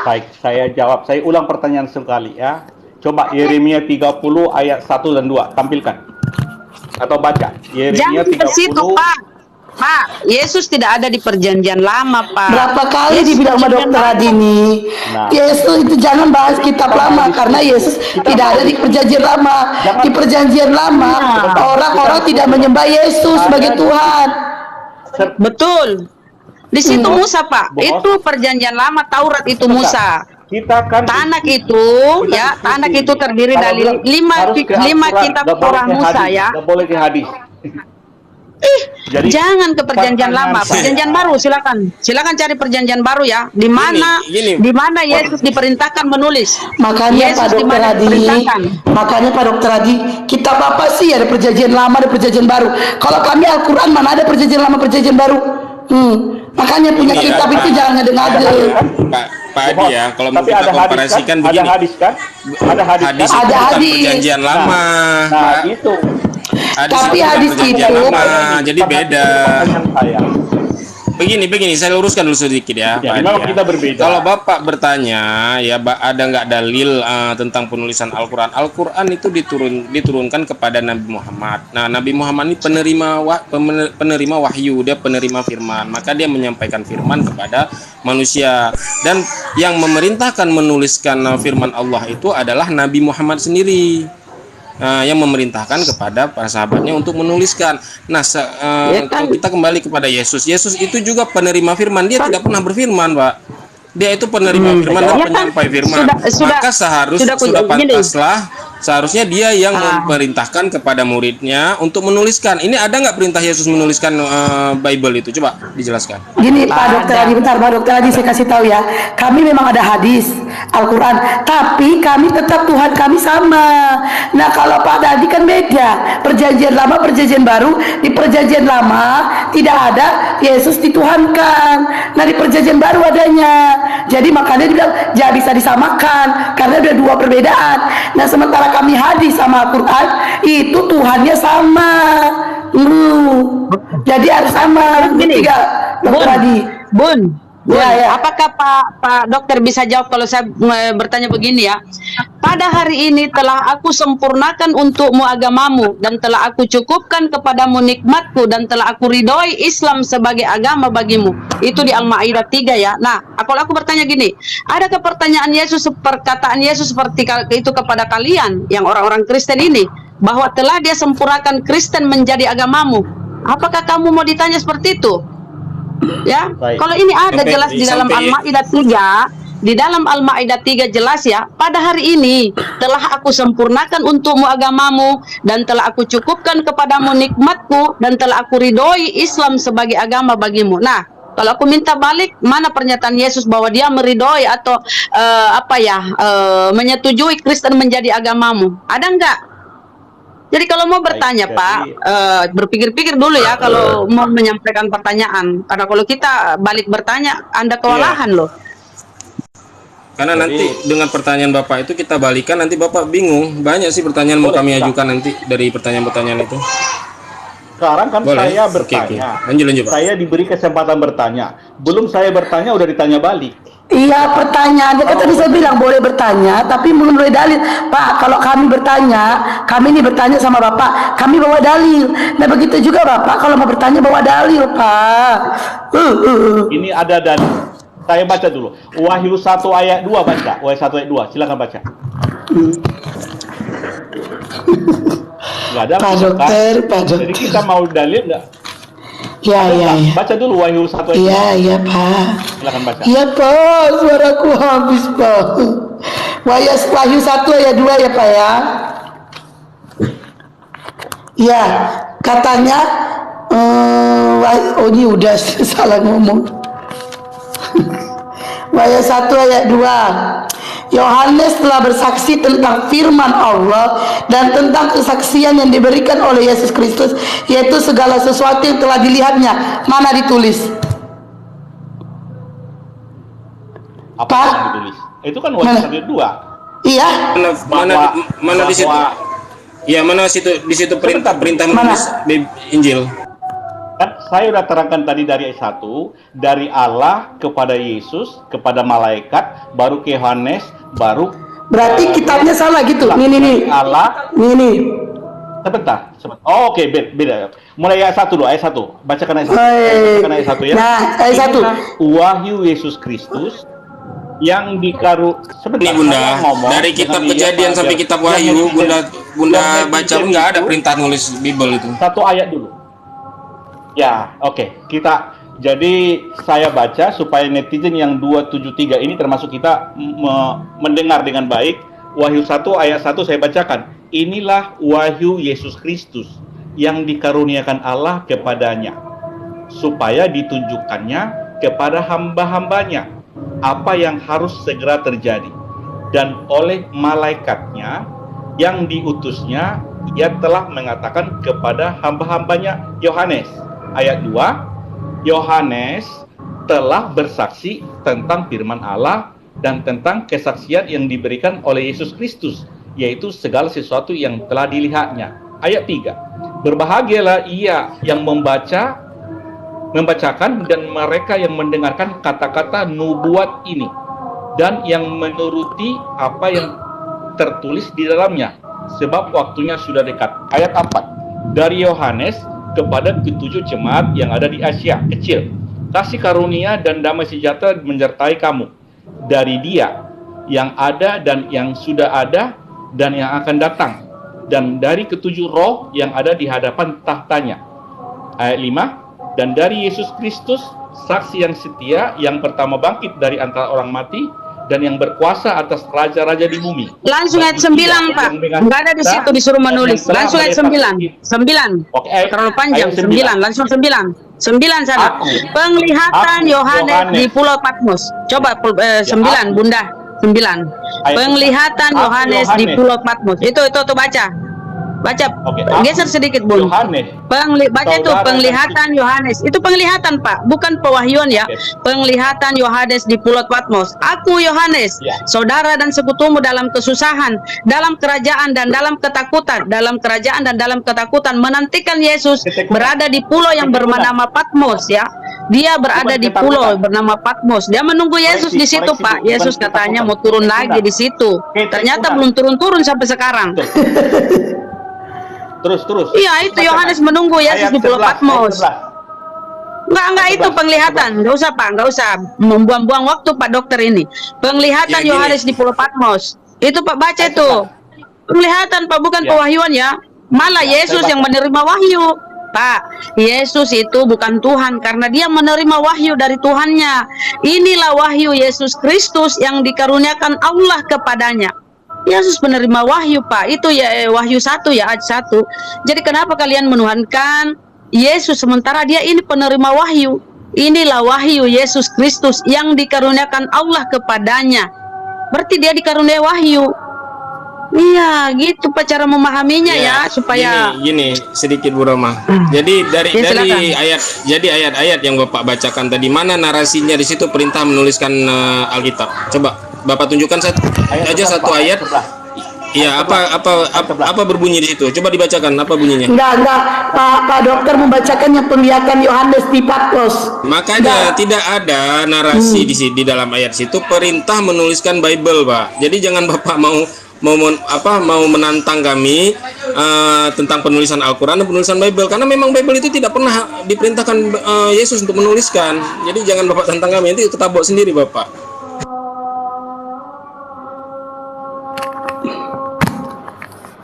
Baik, saya jawab. Saya ulang pertanyaan sekali ya. Coba Yeremia 30 ayat 1 dan 2 tampilkan atau baca. Yeremia 30. Jangan ke situ, Pak, Yesus tidak ada di perjanjian lama, Pak. Berapa kali dibilang sama Dokter Adini, Yesus itu jangan bahas kitab lama, karena Yesus tidak ada di perjanjian lama. Di perjanjian lama, orang-orang tidak menyembah Yesus sebagai Tuhan. Betul. Di situ Musa, Pak. Itu perjanjian lama, Taurat itu Musa. Kita kan Tanak itu ya, Tanak itu terdiri dari lima kitab Torah Musa ya. Tidak boleh ke hadis. Jadi, jangan ke perjanjian lama, perjanjian baru silakan cari perjanjian baru ya. Di mana Yesus diperintahkan menulis. Makanya Pak Dokter Adi, Pak Dokter Adi, kitab apa sih ada perjanjian lama, ada perjanjian baru? Kalau kami Al-Quran mana ada perjanjian lama, perjanjian baru? Makanya punya kitab itu jangan ngade-ngade. Pak Adi ya, kalau mau kita komparasikan begini. Ada hadis kan? Ada hadis. Ada hadis. Perjanjian lama. Nah, itu. Tapi hadis itu jadi beda. Begini, saya luruskan dulu sedikit ya, Pak Adi. Memang kita berbeda. Kalau Bapak bertanya, ya ada nggak dalil tentang penulisan Al-Quran? Al-Quran itu diturunkan kepada Nabi Muhammad. Nah, Nabi Muhammad ini penerima wahyu, dia penerima firman. Maka dia menyampaikan firman kepada manusia. Dan yang memerintahkan menuliskan firman Allah itu adalah Nabi Muhammad sendiri. yang memerintahkan kepada para sahabatnya untuk menuliskan. Nah, kalau kita kembali kepada Yesus, Yesus itu juga penerima firman. Dia tidak pernah berfirman, Pak. Dia itu penerima firman dan penyampai firman. Maka seharusnya dia yang memerintahkan kepada muridnya untuk menuliskan. Ini ada nggak perintah Yesus menuliskan Bible itu? Coba dijelaskan. Gini Pak Dokter Adi, bentar Pak Dokter Adi, saya kasih tahu ya. Kami memang ada hadis Al-Quran, tapi kami tetap Tuhan kami sama. Nah kalau Pak Adi kan beda. Perjanjian lama, perjanjian baru. Di perjanjian lama tidak ada Yesus dituhankan. Nah di perjanjian baru adanya. Jadi makanya dibilang jangan bisa disamakan karena ada dua perbedaan. Nah sementara kami hadis sama Al-Quran itu Tuhannya sama. Jadi harus sama. Tiga Dokter Adi. Bun, Ya. apakah Pak Dokter bisa jawab kalau saya bertanya begini ya? Pada hari ini telah aku sempurnakan untukmu agamamu dan telah aku cukupkan kepadamu nikmatku dan telah aku ridhoi Islam sebagai agama bagimu. Itu di Al-Maidah 3 ya. Nah, kalau aku bertanya gini, adakah pertanyaan Yesus, perkataan Yesus seperti itu kepada kalian yang orang-orang Kristen ini, bahwa telah dia sempurnakan Kristen menjadi agamamu? Apakah kamu mau ditanya seperti itu? Ya, kalau ini ada jelas di dalam Al-Maidah 3, di dalam Al-Maidah 3 jelas ya, pada hari ini telah aku sempurnakan untukmu agamamu dan telah aku cukupkan kepadamu nikmatku dan telah aku ridhoi Islam sebagai agama bagimu. Nah, kalau aku minta balik, mana pernyataan Yesus bahwa dia meridhoi atau menyetujui Kristen menjadi agamamu? Ada enggak? Jadi kalau mau bertanya Pak, berpikir-pikir dulu ya kalau mau menyampaikan pertanyaan. Karena kalau kita balik bertanya, Anda kewalahan loh. Karena nanti dengan pertanyaan Bapak itu kita balikan, nanti Bapak bingung. Banyak sih pertanyaan mau kami ajukan nanti dari pertanyaan-pertanyaan itu. Sekarang kan saya bertanya. Lanjut, Pak. Saya diberi kesempatan bertanya. Belum saya bertanya udah ditanya balik. Iya pertanyaan, kan tadi saya bilang boleh bertanya, tapi belum boleh dalil. Pak, kalau kami bertanya, kami ini bertanya sama Bapak, kami bawa dalil. Nah begitu juga Bapak, kalau mau bertanya bawa dalil, Pak. Ini ada dalil. Saya baca dulu. Wahyu 1 ayat 2 baca. Wahyu 1 ayat 2, silakan baca. Nggak ada. Pak Dokter. Jadi kita mau dalil nggak? Ya. Baca dulu Wahyu 1 ayat 2. Iya Pak. Silakan baca. Iya Pak, suaraku habis Pak. Wahyu 1 ayat 2 ya Pak ya. Ya, katanya ini udah salah ngomong. Wahyu 1 ayat 2. Yohanes telah bersaksi tentang firman Allah dan tentang kesaksian yang diberikan oleh Yesus Kristus, yaitu segala sesuatu yang telah dilihatnya. Mana ditulis? Apa yang ditulis? Itu kan Wahyu 1 ayat 2. Iya. Mana di situ? Ya, mana di situ perintah menulis Injil. Kan saya sudah terangkan tadi dari ayat 1, dari Allah kepada Yesus, kepada malaikat, baru ke Yohanes, baru berarti kitabnya salah gitu. Nih. Allah. Nih. Sebentar. Oh, oke, beda. Mulai ayat 1 dulu, ayat 1. Bacakan ayat 1. Bacakan ayat 1 ya. Nah, ayat 1. Wahyu Yesus Kristus yang sebentar, Bunda, dari kitab Kejadian sampai kitab Wahyu, Bunda baca nggak ada perintah nulis Bible itu. Satu ayat dulu. Ya, oke. Jadi saya baca supaya netizen yang 273 ini termasuk kita mendengar dengan baik. Wahyu 1 ayat 1 saya bacakan. Inilah wahyu Yesus Kristus yang dikaruniakan Allah kepadanya, supaya ditunjukkannya kepada hamba-hambanya apa yang harus segera terjadi. Dan oleh malaikatnya yang diutusnya, ia telah mengatakan kepada hamba-hambanya. Yohanes ayat 2, Yohanes telah bersaksi tentang firman Allah dan tentang kesaksian yang diberikan oleh Yesus Kristus, yaitu segala sesuatu yang telah dilihatnya. Ayat 3, berbahagialah ia yang membacakan dan mereka yang mendengarkan kata-kata nubuat ini dan yang menuruti apa yang tertulis di dalamnya, sebab waktunya sudah dekat. Ayat 4, dari Yohanes kepada ketujuh jemaat yang ada di Asia kecil, kasih karunia dan damai sejahtera menyertai kamu dari Dia yang ada dan yang sudah ada dan yang akan datang, dan dari ketujuh roh yang ada di hadapan tahtanya. Ayat 5, dan dari Yesus Kristus, saksi yang setia, yang pertama bangkit dari antara orang mati, dan yang berkuasa atas raja-raja di bumi. Langsung ayat 9, Pak. Enggak ada di situ disuruh menulis. Langsung ayat 9. 9. Oke, Terlalu panjang. ayat 9. Langsung 9. 9 sana. Penglihatan Yohanes di Pulau Patmos. Coba 9, Bunda. 9. Penglihatan Yohanes di Pulau Patmos. Itu baca. Baca. Oke, Geser sedikit, Bun. Yohanes. Baca itu penglihatan Yohanes. Itu penglihatan, Pak, bukan pewahyuan ya. Oke. Penglihatan Yohanes di Pulau Patmos. Aku Yohanes, Ya. saudara dan sekutumu dalam kesusahan, dalam kerajaan dan dalam ketakutan, menantikan Yesus berada di pulau yang bernama Patmos ya. Dia berada di pulau bernama Patmos. Dia menunggu Yesus di situ, Pak. Yesus katanya mau turun lagi di situ. Ternyata belum turun-turun sampai sekarang. Terus. Iya, itu Yohanes menunggu Yesus di Pulau Patmos. Enggak itu penglihatan. Enggak usah, Pak, enggak usah membuang-buang waktu Pak Dokter ini. Penglihatan Ya, gini. Yohanes di Pulau Patmos. Itu Pak baca itu. Penglihatan, Pak, bukan Ya. pewahyuan ya. Malah Yesus yang menerima wahyu. Pak, Yesus itu bukan Tuhan karena dia menerima wahyu dari Tuhannya. Inilah wahyu Yesus Kristus yang dikaruniakan Allah kepadanya. Yesus menerima wahyu, Pak. Itu ya Wahyu 1 ya, ayat 1. Jadi kenapa kalian menuhankan Yesus sementara dia ini penerima wahyu? Inilah wahyu Yesus Kristus yang dikaruniakan Allah kepadanya. Berarti dia dikaruniai wahyu. Iya, gitu Pak cara memahaminya ya, supaya gini sedikit Bu Roma. Jadi dari Ya, silakan. ayat-ayat yang Bapak bacakan tadi, mana narasinya di situ perintah menuliskan Alkitab? Coba Bapak tunjukkan satu ayat. Iya, apa berbunyi di situ? Coba dibacakan apa bunyinya. Enggak, Pak Dokter membacakan yang penglihatan Yohanes di Patmos. Makanya tidak ada narasi di dalam ayat situ perintah menuliskan Bible, Pak. Jadi jangan Bapak mau menantang kami tentang penulisan Al-Quran dan penulisan Bible, karena memang Bible itu tidak pernah diperintahkan Yesus untuk menuliskan. Jadi jangan Bapak tantang kami, nanti ketabok sendiri Bapak.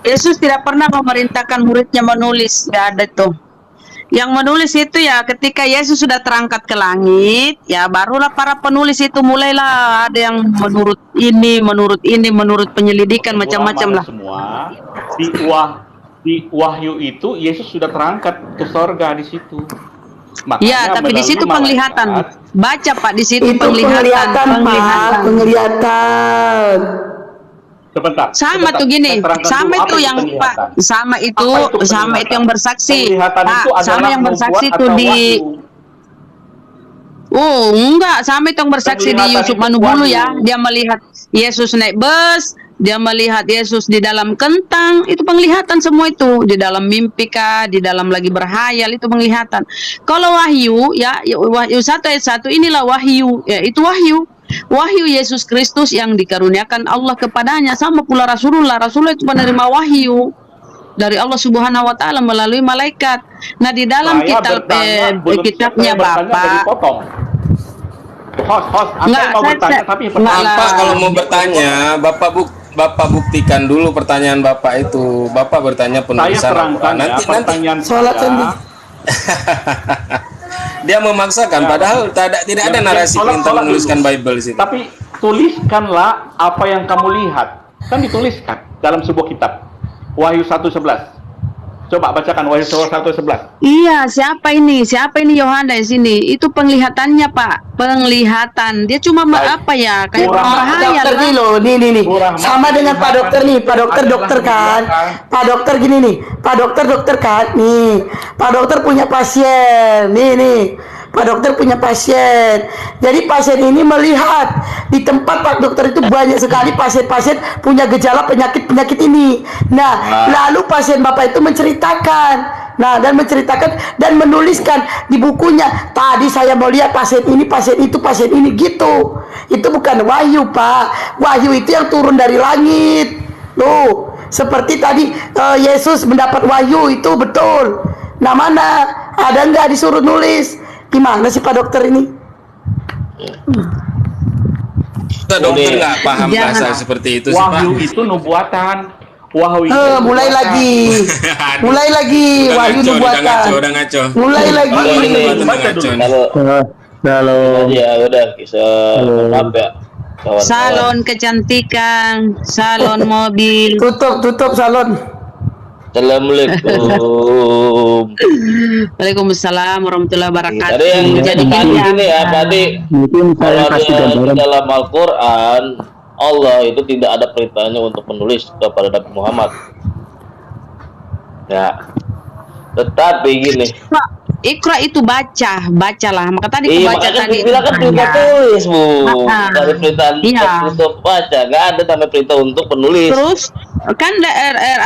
Yesus tidak pernah memerintahkan muridnya menulis, tidak ada tuh. Yang menulis itu ya ketika Yesus sudah terangkat ke langit, ya barulah para penulis itu mulailah ada yang menurut penyelidikan macam-macam lah. Semua di Wahyu itu Yesus sudah terangkat ke sorga di situ. Makanya Ya, tapi di situ penglihatan. Baca Pak di situ Itu penglihatan, Pak, penglihatan. Sebentar. Sama tuh gini, sama itu yang Pak, sama itu yang bersaksi. Pak, sama yang bersaksi itu di enggak, sama itu yang bersaksi di Yusuf Manubulu ya. Dia melihat Yesus naik bus, dia melihat Yesus di dalam kentang, itu penglihatan semua itu. Di dalam mimpi kah, di dalam lagi berhayal, itu penglihatan. Kalau wahyu ya, Wahyu 1 ayat 1 inilah wahyu, ya itu wahyu. Wahyu Yesus Kristus yang dikaruniakan Allah kepadanya. Sama pula Rasulullah itu menerima wahyu dari Allah Subhanahu wa taala melalui malaikat. Nah, di dalam kitabnya Bapak. Enggak, Bapak kalau mau bertanya, Bapak buktikan dulu pertanyaan Bapak itu. Bapak bertanya penulisan Al-Quran. Nanti Sholat dia memaksakan, padahal tidak ada narasi perintah menuliskan Bible di situ. Tapi tuliskanlah apa yang kamu lihat. Kan dituliskan dalam sebuah kitab. Wahyu 1:11. Coba bacakan Wahyu 1:11. Iya, siapa ini Yohanes ini? Itu penglihatannya, Pak. Penglihatan. Dia cuma apa ya? Kayak berhayal. Dokter nih loh, nih. Sama dengan Pak Dokter nih, Pak Dokter kan. Pak Dokter gini nih, Pak Dokter kan. Nih, Pak Dokter punya pasien. Nih. Pak Dokter punya pasien. Jadi pasien ini melihat di tempat Pak Dokter itu banyak sekali pasien-pasien punya gejala penyakit ini. Nah, lalu pasien Bapak itu menceritakan. Nah, dan menuliskan di bukunya. Tadi saya mau lihat pasien ini, pasien itu, pasien ini gitu. Itu bukan wahyu, Pak. Wahyu itu yang turun dari langit. Loh, seperti tadi Yesus mendapat wahyu itu betul. Nah, mana? Ada nggak disuruh nulis? Gimana sih Pak Dokter ini? Dokter nggak paham bahasa seperti itu sih, Pak. Wahyu itu nubuatan. Wahyu mulai lagi. Mulai lagi Wahyu nubuatan. Udah ngaco. Mulai lagi. Baca dulu. Kalau ya udah bisa maaf ya. Kawan-kawan. Salon kecantikan, salon mobil. Tutup salon. Assalamualaikum. Waalaikumsalam warahmatullahi wabarakatuh. Tadi yang Jadi tadi gini, ini ya tadi Mungkin saya kalau kasih di gambaran. dalam Al-Quran Allah itu tidak ada perintahnya untuk menulis kepada Nabi Muhammad. Ya, tetapi gini. Iqra itu bacalah. Maka tadi aku Iya, baca makanya tadi. bilang kan perintah tulis, Bu. Ah. Dari perintah Iya. untuk baca, nggak ada namanya perintah untuk menulis. Terus kan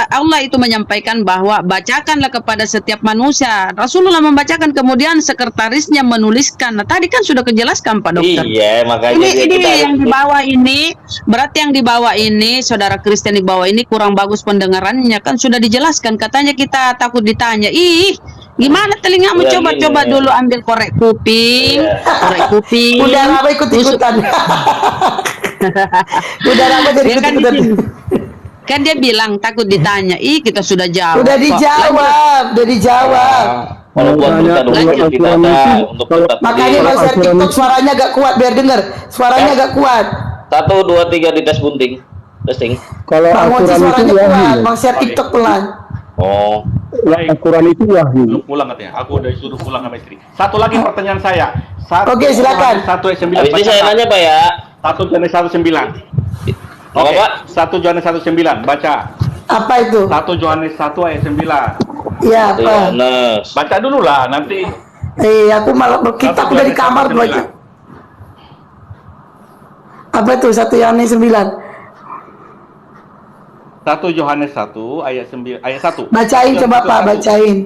Allah itu menyampaikan bahwa bacakanlah kepada setiap manusia. Rasulullah membacakan, kemudian sekretarisnya menuliskan. Nah, tadi kan sudah kejelaskan Pak Dokter. Iya, makanya Ini kita yang di bawah ini, berarti yang di bawah ini, saudara Kristen di bawah ini kurang bagus pendengarannya, kan sudah dijelaskan. Katanya kita takut ditanya. Ih, gimana telingamu? Ya, Coba gini. dulu ambil korek kuping, korek kuping. Udah lama ikut-ikutan. Udah lama jadi Dia kan, ikut-ikutan. kan dia bilang takut ditanya. Ih, kita sudah jawab. Udah kok. dijawab, udah dijawab. kalau buat berita doang Lanjut. tidak ada untuk berita Makanya tulis. kalau share TikTok suaranya agak kuat biar denger. Suaranya agak kuat. 1, 2, 3 di tes bunting. Testing. Kalau Bang Moci Al-Quran itu suaranya kuat. wahyu. Mau share TikTok pelan. Oh, Al-Quran itu wahyu. Belum pulang katanya. Aku udah disuruh pulang sama istri. Satu lagi pertanyaan saya. Oke, silakan. 1 ayat 9. habis ini saya nanya Pak ya. 1 Yohanes 1:9. Apa Oke, Pak? 1 Yohanes 1:9. Baca. Apa itu? 1 Yohanes 1 ayat 9. Iya, apa? Yohanes. Baca dulu lah nanti. Aku malah kitab udah di kamar tuh aja. Apa itu 1 Yohanes 9? 1 Yohanes 1 ayat 9 ayat 1. Bacain coba Pak, bacain.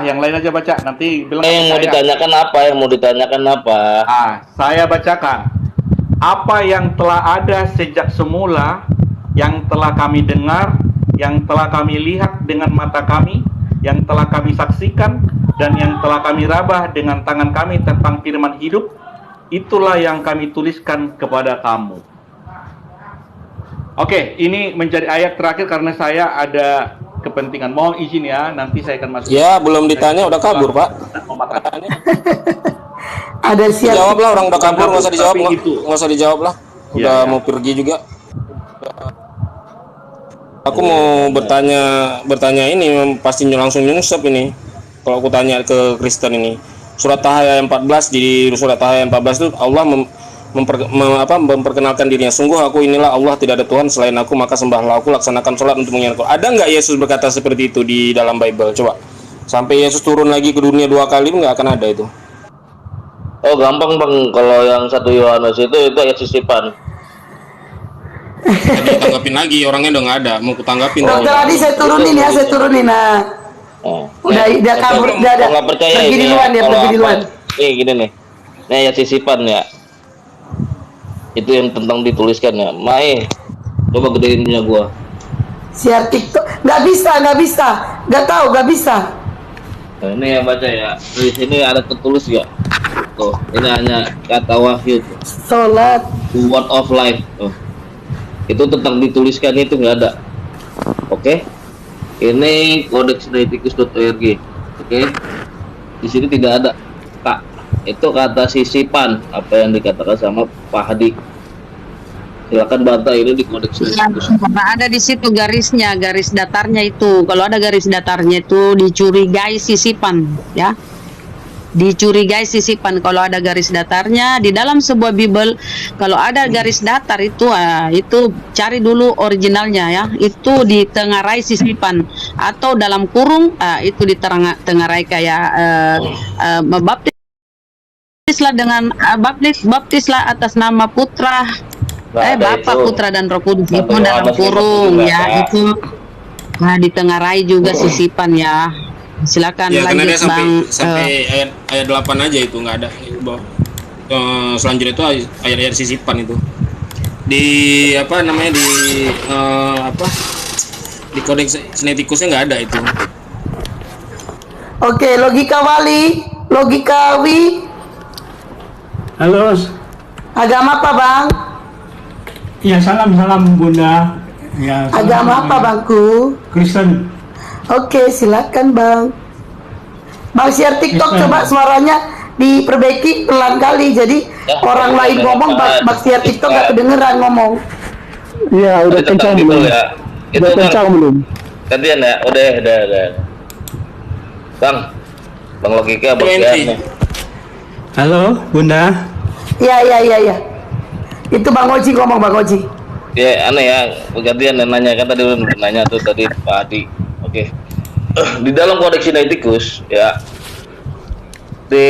Yang lain aja baca. Nanti bilang Yang mau saya. ditanyakan apa? Yang mau ditanyakan apa? Saya bacakan. Apa yang telah ada sejak semula, yang telah kami dengar, yang telah kami lihat dengan mata kami, yang telah kami saksikan, dan yang telah kami rabah dengan tangan kami tentang firman hidup, itulah yang kami tuliskan kepada kamu. Oke, ini menjadi ayat terakhir karena saya ada kepentingan. Mohon izin ya, nanti saya akan masuk. Ya, belum ditanya udah kabur, Pak. Ada siap. Jawab lah, orang udah kabur, nggak usah dijawab, Tapi nggak itu. nggak usah dijawab lah. Udah Iya, iya. mau pergi juga. Aku mau bertanya ini pasti langsung nyungsep ini. Kalau aku tanya ke Kristen ini, surat Taha ayat 14, di surat Taha ayat 14 itu Allah memperkenalkan dirinya. Sungguh aku inilah Allah, tidak ada Tuhan selain aku, maka sembahlah aku, laksanakan sholat untuk mengingatku. Ada nggak Yesus berkata seperti itu di dalam Bible? Coba. Sampai Yesus turun lagi ke dunia 2 kali nggak akan ada itu. Oh, gampang Bang. Kalau yang 1 Yohanes itu ayat sisipan. Tadi tanggapin lagi, orangnya udah nggak ada. Mau kutanggapin. Dokter Adi saya turunin ya, saya turunin. Nah, Oh. udah kabur, udah ada. Kalau nggak percaya Pergi ini duluan ya, kalau pergi apa- duluan. Nih gini nih. Ini ayat sisipan ya. Itu yang tentang dituliskan ya. Mai, coba gedein punya gua. Share TikTok. Nggak bisa. Nggak tahu, nggak bisa. Nah, ini yang baca ya. Di sini ada tertulis ya. Tuh, ini hanya kata wahyu. Tuh. Sholat. Word of life. Tuh. Itu tentang dituliskan itu nggak ada. Oke. Ini codex.sinaiticus.org. Oke. Di sini tidak ada. Kak, itu kata sisipan apa yang dikatakan sama Pak Hadi. Silakan bantah ini di codex Sinaiticus. Karena ada di situ garisnya, garis datarnya itu. Kalau ada garis datarnya itu dicurigai sisipan, ya. Dicurigai sisipan kalau ada garis datarnya di dalam sebuah Bible. Kalau ada garis datar itu cari dulu originalnya ya. Itu ditengarai sisipan atau dalam kurung itu ditengarai kayak baptislah dengan baptislah atas nama putra Nggak ada Bapa, itu. Putra dan Roh Kudus. Satu Itu dalam Yohanes kurung 15 ya, Kak. itu ditengarai juga sisipan ya. Silakan Ya, karena dia lanjut Bang. sampai ayat 8 aja itu nggak ada. Selanjutnya itu ayat-ayat sisipan itu. Di apa namanya di kodeks Sinaiticusnya nggak ada itu. Oke, logika Wi. Halo, Agama apa Bang? Ya, salam Bunda. Ya, salam Agama apa semuanya. Bangku? Kristen. Oke, silakan Bang. Bang share TikTok Kristen. coba suaranya diperbaiki pelan kali. Jadi orang lain ngomong, Bang share TikTok gak kedengeran ngomong. Iya, udah Tapi tentang kencang itu belum? ya. Itu Udah Bang, kencang belum? gantian ya. Udah. Bang logika bagian. Halo, Bunda. Iya. Itu Bang Oji ngomong, Bang Oji. Ya aneh ya, gantian yang nanya kan tadi udah nanya tuh tadi Pak Adi. Oke. Di dalam kodeks Sinaiticus ya di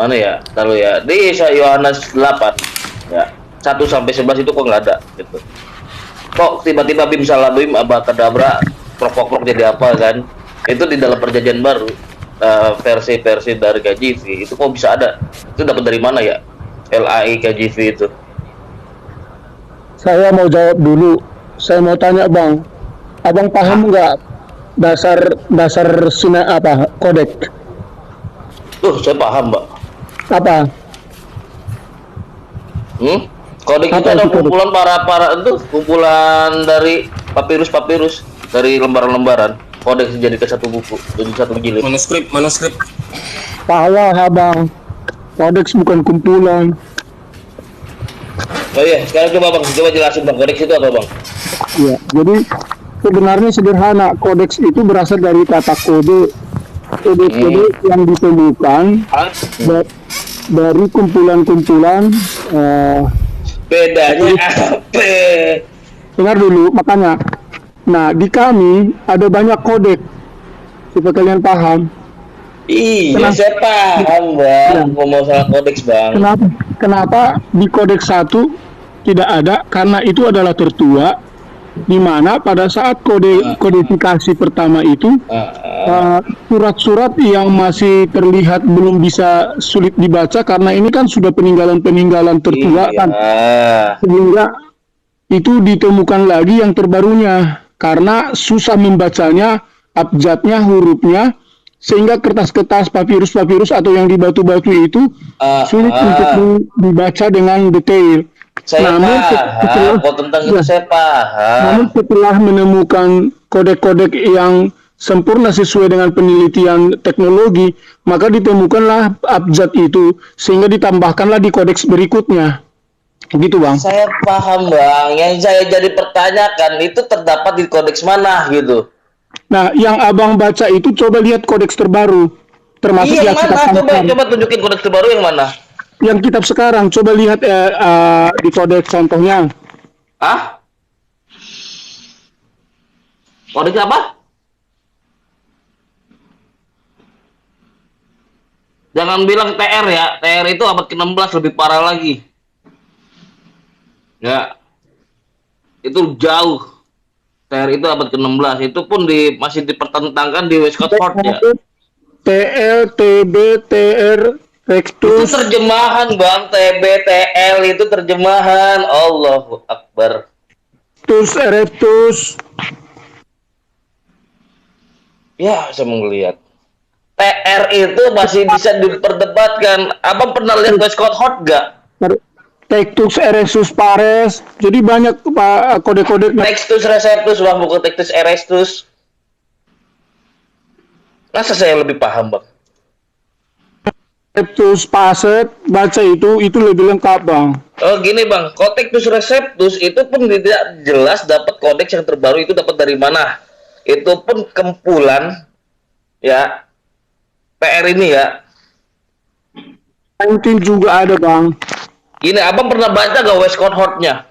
mana ya? Taruh ya. Di Yohanes 8 ya. 1 sampai 11 itu kok nggak ada gitu. Kok tiba-tiba bim salabim abakadabra prok jadi apa kan? Itu di dalam perjanjian baru versi-versi dari KJV itu kok bisa ada? Itu dapat dari mana ya? LAI KJV itu. Saya mau jawab dulu. Saya mau tanya Bang, Abang paham nggak dasar kodek? Saya paham, Mbak. Apa? Kodek itu Apa ada itu kodek? kumpulan para itu kumpulan dari papirus dari lembaran-lembaran. Kodek jadi ke satu buku, jadi satu jilid. Manuskrip. Salah Abang. Kodeks bukan kumpulan. Oh iya, sekarang coba jelasin Bang, kodeks itu apa Bang? Ya, jadi sebenarnya sederhana. Kodeks itu berasal dari kata kode yang ditemukan dari kumpulan-kumpulan. Bedanya apa? Dengar dulu, makanya. Nah, di kami ada banyak kodek, supaya kalian paham. Iya, saya paham Bang, ngomong soal kodeks Bang. Kenapa di kodeks 1 tidak ada? Karena itu adalah tertua, di mana pada saat kodifikasi pertama itu surat-surat yang masih terlihat belum bisa sulit dibaca karena ini kan sudah peninggalan tertua kan, sehingga itu ditemukan lagi yang terbarunya karena susah membacanya, abjadnya, hurufnya, sehingga kertas-kertas papirus atau yang di batu-batu itu sulit untuk dibaca dengan detail. Saya paham, kok tentang itu saya paham. Namun setelah menemukan kodek-kodek yang sempurna sesuai dengan penelitian teknologi, maka ditemukanlah abjad itu, sehingga ditambahkanlah di kodeks berikutnya. Gitu Bang. Saya paham Bang, yang saya jadi pertanyakan itu terdapat di kodeks mana gitu. Nah, yang Abang baca itu coba lihat kodeks terbaru, termasuk yang yang mana? Coba tunjukin kodeks terbaru yang mana? Yang kitab sekarang, coba lihat di kodeks contohnya. Kodeks apa? Jangan bilang TR ya, TR itu abad ke-16 lebih parah lagi. Ya, itu jauh. TR itu abad ke-16, itu pun masih dipertentangkan di Westcott Hort ya. TL, TB, TR, Rectus. Itu terjemahan Bang, TB, TL itu terjemahan. Allahu Akbar. Tus, Erectus. Ya, saya mau ngeliat. TR itu masih bisa diperdebatkan. Abang pernah lihat Westcott Hort gak? Textus Erectus Pares. Jadi banyak kode-kode. Textus Receptus Bang, bukan Textus Erectus. Masa saya lebih paham Bang? Receptus Paset, baca itu lebih lengkap Bang. Oh gini Bang, Textus Receptus itu pun tidak jelas dapat kodeks yang terbaru itu dapat dari mana. Itu pun kumpulan ya PR ini ya. 19 juga ada Bang. Gini, Abang pernah baca gak Westcott Hort-nya?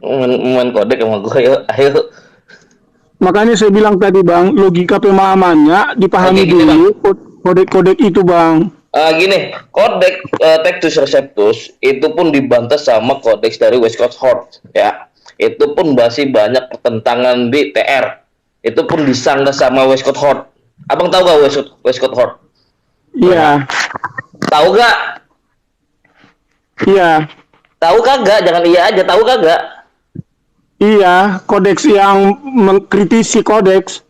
Main kodek sama gue, ayo. Makanya saya bilang tadi Bang, logika pemahamannya dipahami dulu kodek-kodek itu Bang. Gini, kodeks Textus Receptus itu pun dibantah sama kodeks dari Westcott Hort ya. Itu pun masih banyak pertentangan di TR. Itu pun disanggah sama Westcott Hort. Abang tahu gak Westcott Hort? Iya. Tahu gak? Iya. Tahu kagak? Jangan iya aja, tahu kagak? Iya, kodeks yang mengkritisi kodeks.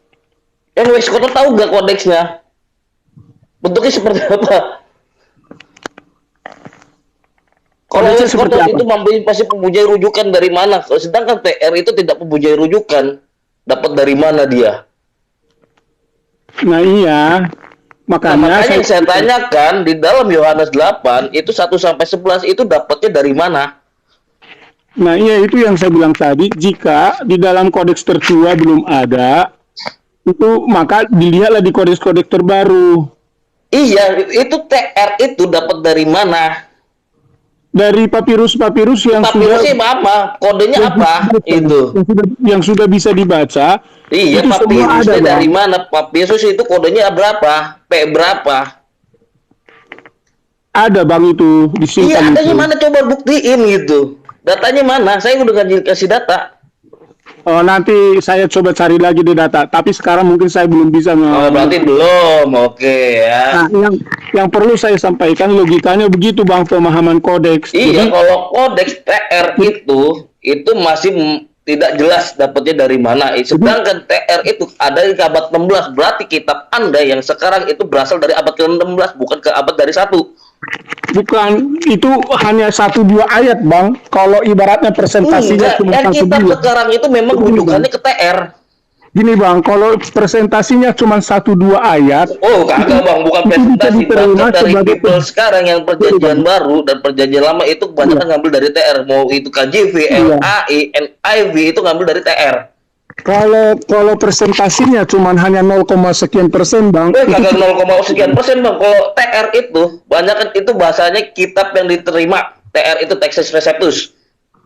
Westcott Hort tahu gak kodeksnya? Bentuknya seperti apa? Kalau Kodexnya web seperti kodex apa? itu pasti mempunyai rujukan dari mana? Sedangkan TR itu tidak mempunyai rujukan. Dapat dari mana dia? Nah iya, Nah, makanya makanya yang saya tanyakan di dalam Yohanes 8 itu 1 sampai 11 itu dapatnya dari mana? nah iya itu yang saya bilang tadi, jika di dalam kodeks tertua belum ada, itu maka dilihatlah di kodeks-kodeks terbaru. Iya, itu TR itu dapat dari mana? Dari papirus-papirus yang Papirusnya sudah apa? Kodenya apa? Itu. yang sudah bisa dibaca. Iya, itu semua ada, papirusnya dari Bang. mana? Papirus itu kodenya berapa? P berapa? Ada Bang itu Iya, disimpan adanya itu. mana? Coba buktiin gitu. Datanya mana? Saya udah kasih data. Oh, nanti saya coba cari lagi di data, tapi sekarang mungkin saya belum bisa. Oh, berarti belum. Oke ya. Nah, yang perlu saya sampaikan logikanya begitu Bang, pemahaman kodeks. Iya, Jadi, kalau kodeks TR itu masih tidak jelas dapatnya dari mana. Sedangkan TR itu ada di abad 16. Berarti kitab Anda yang sekarang itu berasal dari abad ke-16, bukan ke abad dari 1. bukan itu hanya 1-2 ayat Bang. Kalau ibaratnya presentasinya Enggak, cuma yang kitab 1-2. sekarang itu memang rujukannya ke TR. Gini Bang, kalau presentasinya cuma 1-2 ayat, Oh, kagak Bang, bukan itu bisa presentasi. diterima Bahkan dari sebagai Bible sekarang yang perjanjian baru dan perjanjian lama itu kebanyakan ngambil dari TR. Mau itu KJV, Iya. LAI, NIV itu ngambil dari TR. kalau presentasinya cuma hanya 0, sekian persen Bang, Kagak 0,sekian% Bang. Kalau TR itu banyak kan itu bahasanya kitab yang diterima. TR itu Textus Receptus.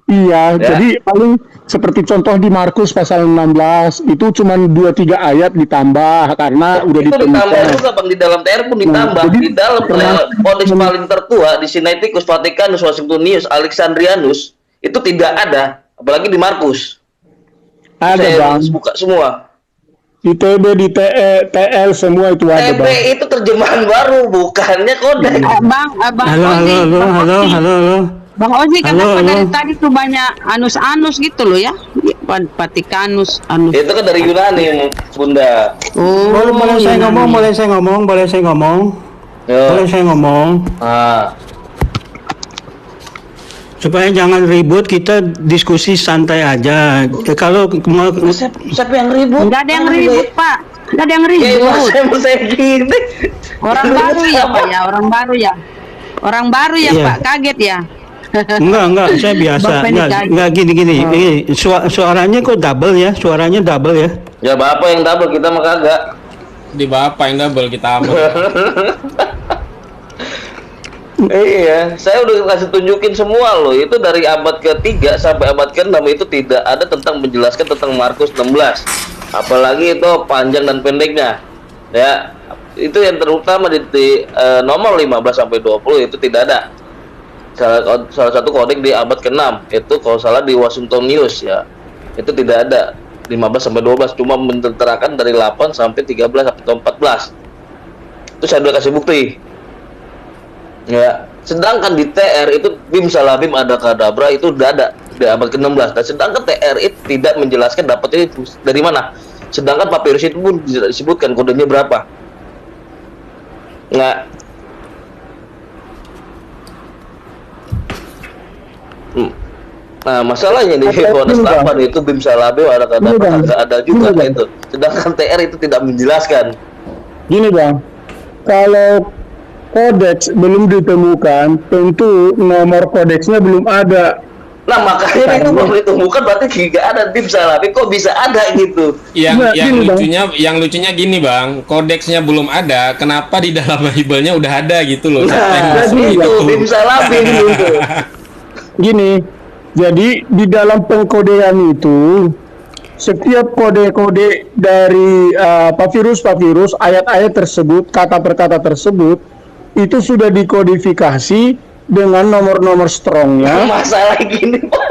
iya, Ya. jadi paling seperti contoh di Markus pasal 16 itu cuma 2-3 ayat ditambah karena udah Itu ditambah ditemukan. juga Bang, di dalam TR pun ditambah. jadi Di dalam termasuk- kodeks paling tertua di Sinaiticus, Vaticanus, Washingtonianus, Alexandrianus itu tidak ada, apalagi di Markus. Ada Saya Bang, buka semua. di TB, di TL semua itu ada TB Bang. itu terjemahan baru, bukannya kodeks. Bang Halo, Ozi, halo, halo, Bang halo, Ozi. halo, halo. Bang Ozi, Halo, kenapa halo. dari tadi tuh banyak anus-anus gitu loh ya? Vatikanus, anus. Itu kan dari Yunani, Bunda. Oh, Boleh saya iya, ngomong, iya. boleh saya ngomong, boleh saya ngomong, boleh Yo. saya ngomong. Ah, Supaya jangan ribut, kita diskusi santai aja. Kalau mau siapa yang ribut? Enggak ada yang ribut, Pak. Enggak ada yang ribut. Saya gini. Orang baru ya, Pak ya, orang baru ya. Orang baru ya, Iya. Pak. Kaget ya. enggak, saya biasa. Bang Fendi kaget. Enggak gini. Ini suaranya kok double ya? Suaranya double ya? Ya Bapak yang double, kita mah kagak. Di bapak yang double kita aman. Iya, saya udah kasih tunjukin semua loh. Itu dari abad ke-3 sampai abad ke-6 itu tidak ada tentang menjelaskan tentang Markus 16. Apalagi itu panjang dan pendeknya. Ya, itu yang terutama di nomor 15 sampai 20 itu tidak ada. Salah satu kodeks di abad ke-6 itu kalau salah di Washingtonianus ya. Itu tidak ada 15 sampai 12, cuma menterterakan dari 8 sampai 13 atau 14. Itu saya udah kasih bukti. Ya, sedangkan di TR itu bim salabim ada kadabra itu udah ada di abad ke-16. Dan sedangkan TR itu tidak menjelaskan dapatnya dari mana. Sedangkan papirus itu pun tidak disebutkan kodenya berapa. Nah, nah masalahnya di Yohanes 8 itu bim salabim ada kadabra nggak ada juga itu. Sedangkan TR itu tidak menjelaskan. Gini Bang, kalau kodeks belum ditemukan, tentu nomor kodeksnya belum ada. Nah makanya itu belum ditemukan berarti tidak ada bim salabim, kok bisa ada gitu. Nah, gini, Bang. Yang lucunya gini Bang, kodeksnya belum ada, kenapa di dalam Bible-nya udah ada gitu loh. Siapa yang Nah masuk itu bim salabim gitu. Gini, jadi di dalam pengkodean itu setiap kode-kode dari papirus-papirus, ayat-ayat tersebut, kata per kata tersebut itu sudah dikodifikasi dengan nomor-nomor strongnya. Masalah gini Pak,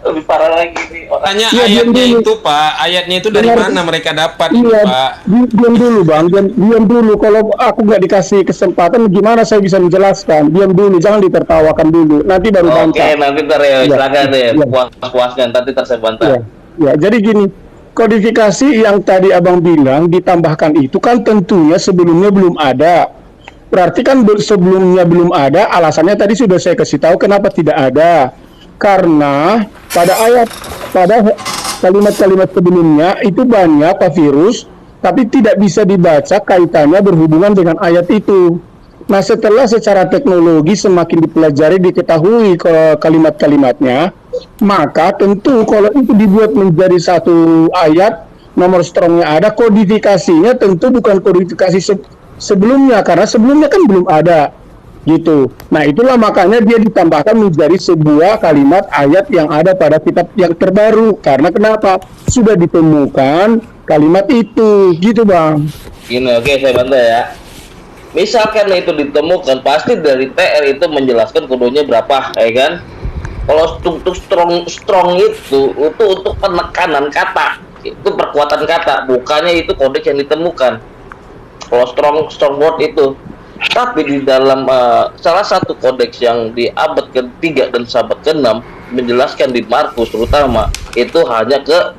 lebih parah lagi nih. Tanya Iya, ayatnya diam dulu. itu Pak, ayatnya itu dari Benar. mana mereka dapat itu Iya, Pak? diam dulu Bang, diam dulu. Kalau aku nggak dikasih kesempatan, gimana saya bisa menjelaskan? Diam dulu, jangan ditertawakan dulu. Nanti baru Oke, bantah. nanti ntar ya, Iya, silakan deh, iya. puas-puasnya, nanti ntar saya bantah. Ya, ya, jadi gini, kodifikasi yang tadi Abang bilang ditambahkan itu kan tentunya sebelumnya belum ada. Berarti kan sebelumnya belum ada, alasannya tadi sudah saya kasih tahu kenapa tidak ada. Karena pada kalimat-kalimat sebelumnya itu banyak virus, tapi tidak bisa dibaca kaitannya berhubungan dengan ayat itu. Nah, setelah secara teknologi semakin dipelajari, diketahui ke kalimat-kalimatnya, maka tentu kalau itu dibuat menjadi satu ayat, nomor strongnya ada, kodifikasinya tentu bukan kodifikasi sebelumnya, karena sebelumnya kan belum ada, gitu. Nah, itulah makanya dia ditambahkan menjadi sebuah kalimat ayat yang ada pada kitab yang terbaru. Karena kenapa? Sudah ditemukan kalimat itu, gitu Bang. Gini, oke, saya bantu ya. Misalkan itu ditemukan, pasti dari TR itu menjelaskan kodenya berapa, ya kan? Kalau untuk strong itu untuk penekanan kata, itu perkuatan kata, bukannya itu kodeks yang ditemukan. Kalau strong word itu, tapi di dalam salah satu kodeks yang di abad ke-3 dan abad ke-6 menjelaskan di Markus terutama itu hanya ke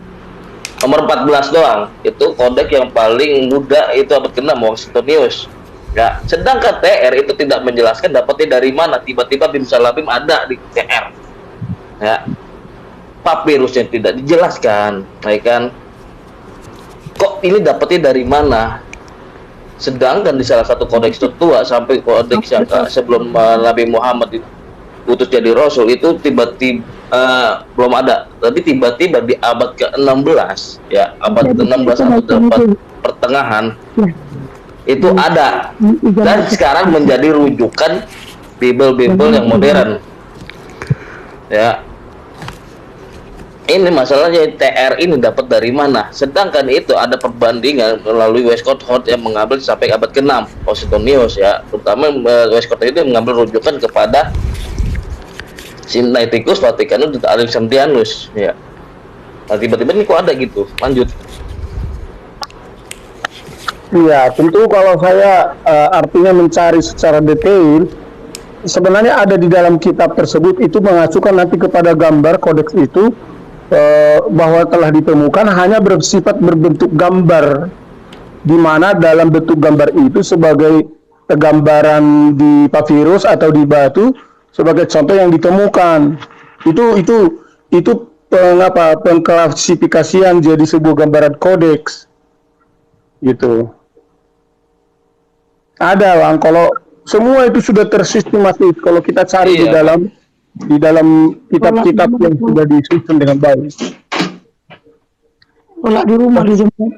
nomor 14 doang. Itu kodeks yang paling muda, itu abad ke-6, Washingtonius. Ya, sedangkan TR itu tidak menjelaskan dapatnya dari mana. Tiba-tiba Bim Salabim ada di TR. Ya, papirusnya tidak dijelaskan, ya kan? Kok ini dapatnya dari mana? Sedangkan di salah satu kodeks tertua sampai kodeks yang sebelum Nabi Muhammad diutus jadi Rasul itu tiba-tiba belum ada. Tapi tiba-tiba di abad ke-16, ya abad ke-16 atau pertengahan itu ada, dan sekarang menjadi rujukan Bible yang modern. Ya, ini masalahnya TR ini dapat dari mana? Sedangkan itu ada perbandingan melalui Westcott Hort yang mengambil sampai abad ke-6, Washingtonius ya, terutama Westcott itu mengambil rujukan kepada Sinaiticus Vaticanus dan Alexandrianus ya. Nah, tiba-tiba ini kok ada gitu. Lanjut. Iya, tentu kalau saya artinya mencari secara detail, sebenarnya ada di dalam kitab tersebut itu mengacukan nanti kepada gambar kodeks itu bahwa telah ditemukan hanya bersifat berbentuk gambar, di mana dalam bentuk gambar itu sebagai gambaran di papirus atau di batu sebagai contoh yang ditemukan. Itu pengklasifikasian jadi sebuah gambaran kodeks gitu. Ada Bang, kalau semua itu sudah tersistematis kalau kita cari di dalam kitab-kitab yang sudah disusun dengan baik. Kalau di rumah di jemput.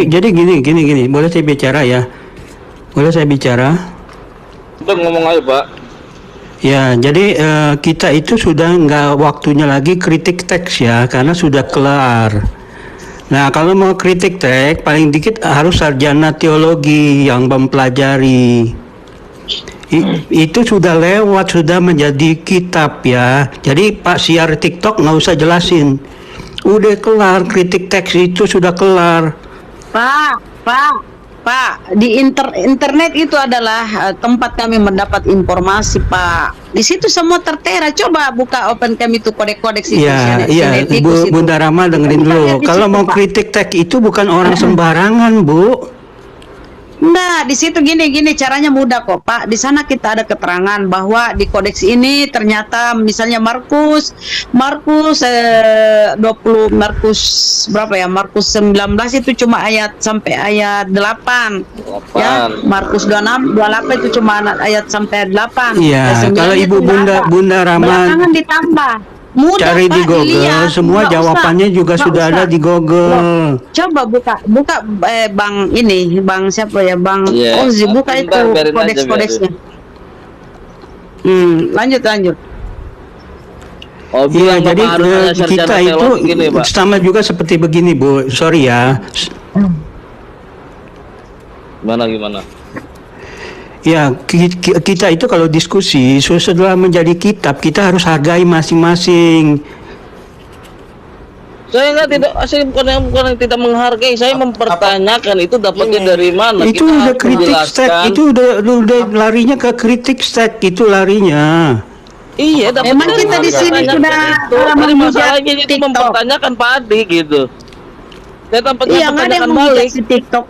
Jadi gini, boleh saya bicara ya? Boleh saya bicara? Udah ngomong aja Pak. Ya, jadi kita itu sudah nggak waktunya lagi kritik teks ya, karena sudah kelar. Nah, kalau mau kritik teks, paling dikit harus sarjana teologi yang mempelajari. Itu sudah lewat, sudah menjadi kitab ya. Jadi Pak siar TikTok nggak usah jelasin. Udah kelar, kritik teks itu sudah kelar. Pak, di internet itu adalah tempat kami mendapat informasi, Pak. Di situ semua tertera. Coba buka open cam itu kodeks itu. Iya, Bunda Rama dengerin dulu. Kalau mau kritik teks itu bukan orang sembarangan, Bu. Enggak, di situ gini caranya mudah kok, Pak. Di sana kita ada keterangan bahwa di kodeks ini ternyata misalnya Markus 20 berapa ya? Markus 19 itu cuma ayat sampai ayat 8. Ya, Markus 26 28 itu cuma ayat sampai 8. Iya, kalau Ibu Bunda Rama belakangan ditambah. Mudah, cari Pak, di Google, dilihat. semua jawabannya juga sudah ada di Google. Coba buka Bang ini, Bang siapa ya, Bang Ozi, buka itu kodeks-kodeksnya. Lanjut. Iya, jadi kita itu gini, sama juga seperti begini, Bu. Sorry ya. Gimana? Ya, kita itu kalau diskusi setelah menjadi kitab, kita harus hargai masing-masing. Saya bukan tidak menghargai, saya mempertanyakan itu dapatnya dari mana. Itu kita udah kritik stack, itu udah larinya ke kritik stack, itu larinya. Iya, memang kita di sini sudah tapi masalahnya itu mempertanyakan Pak Adi gitu. Saya tampaknya nggak ada yang balik di TikTok.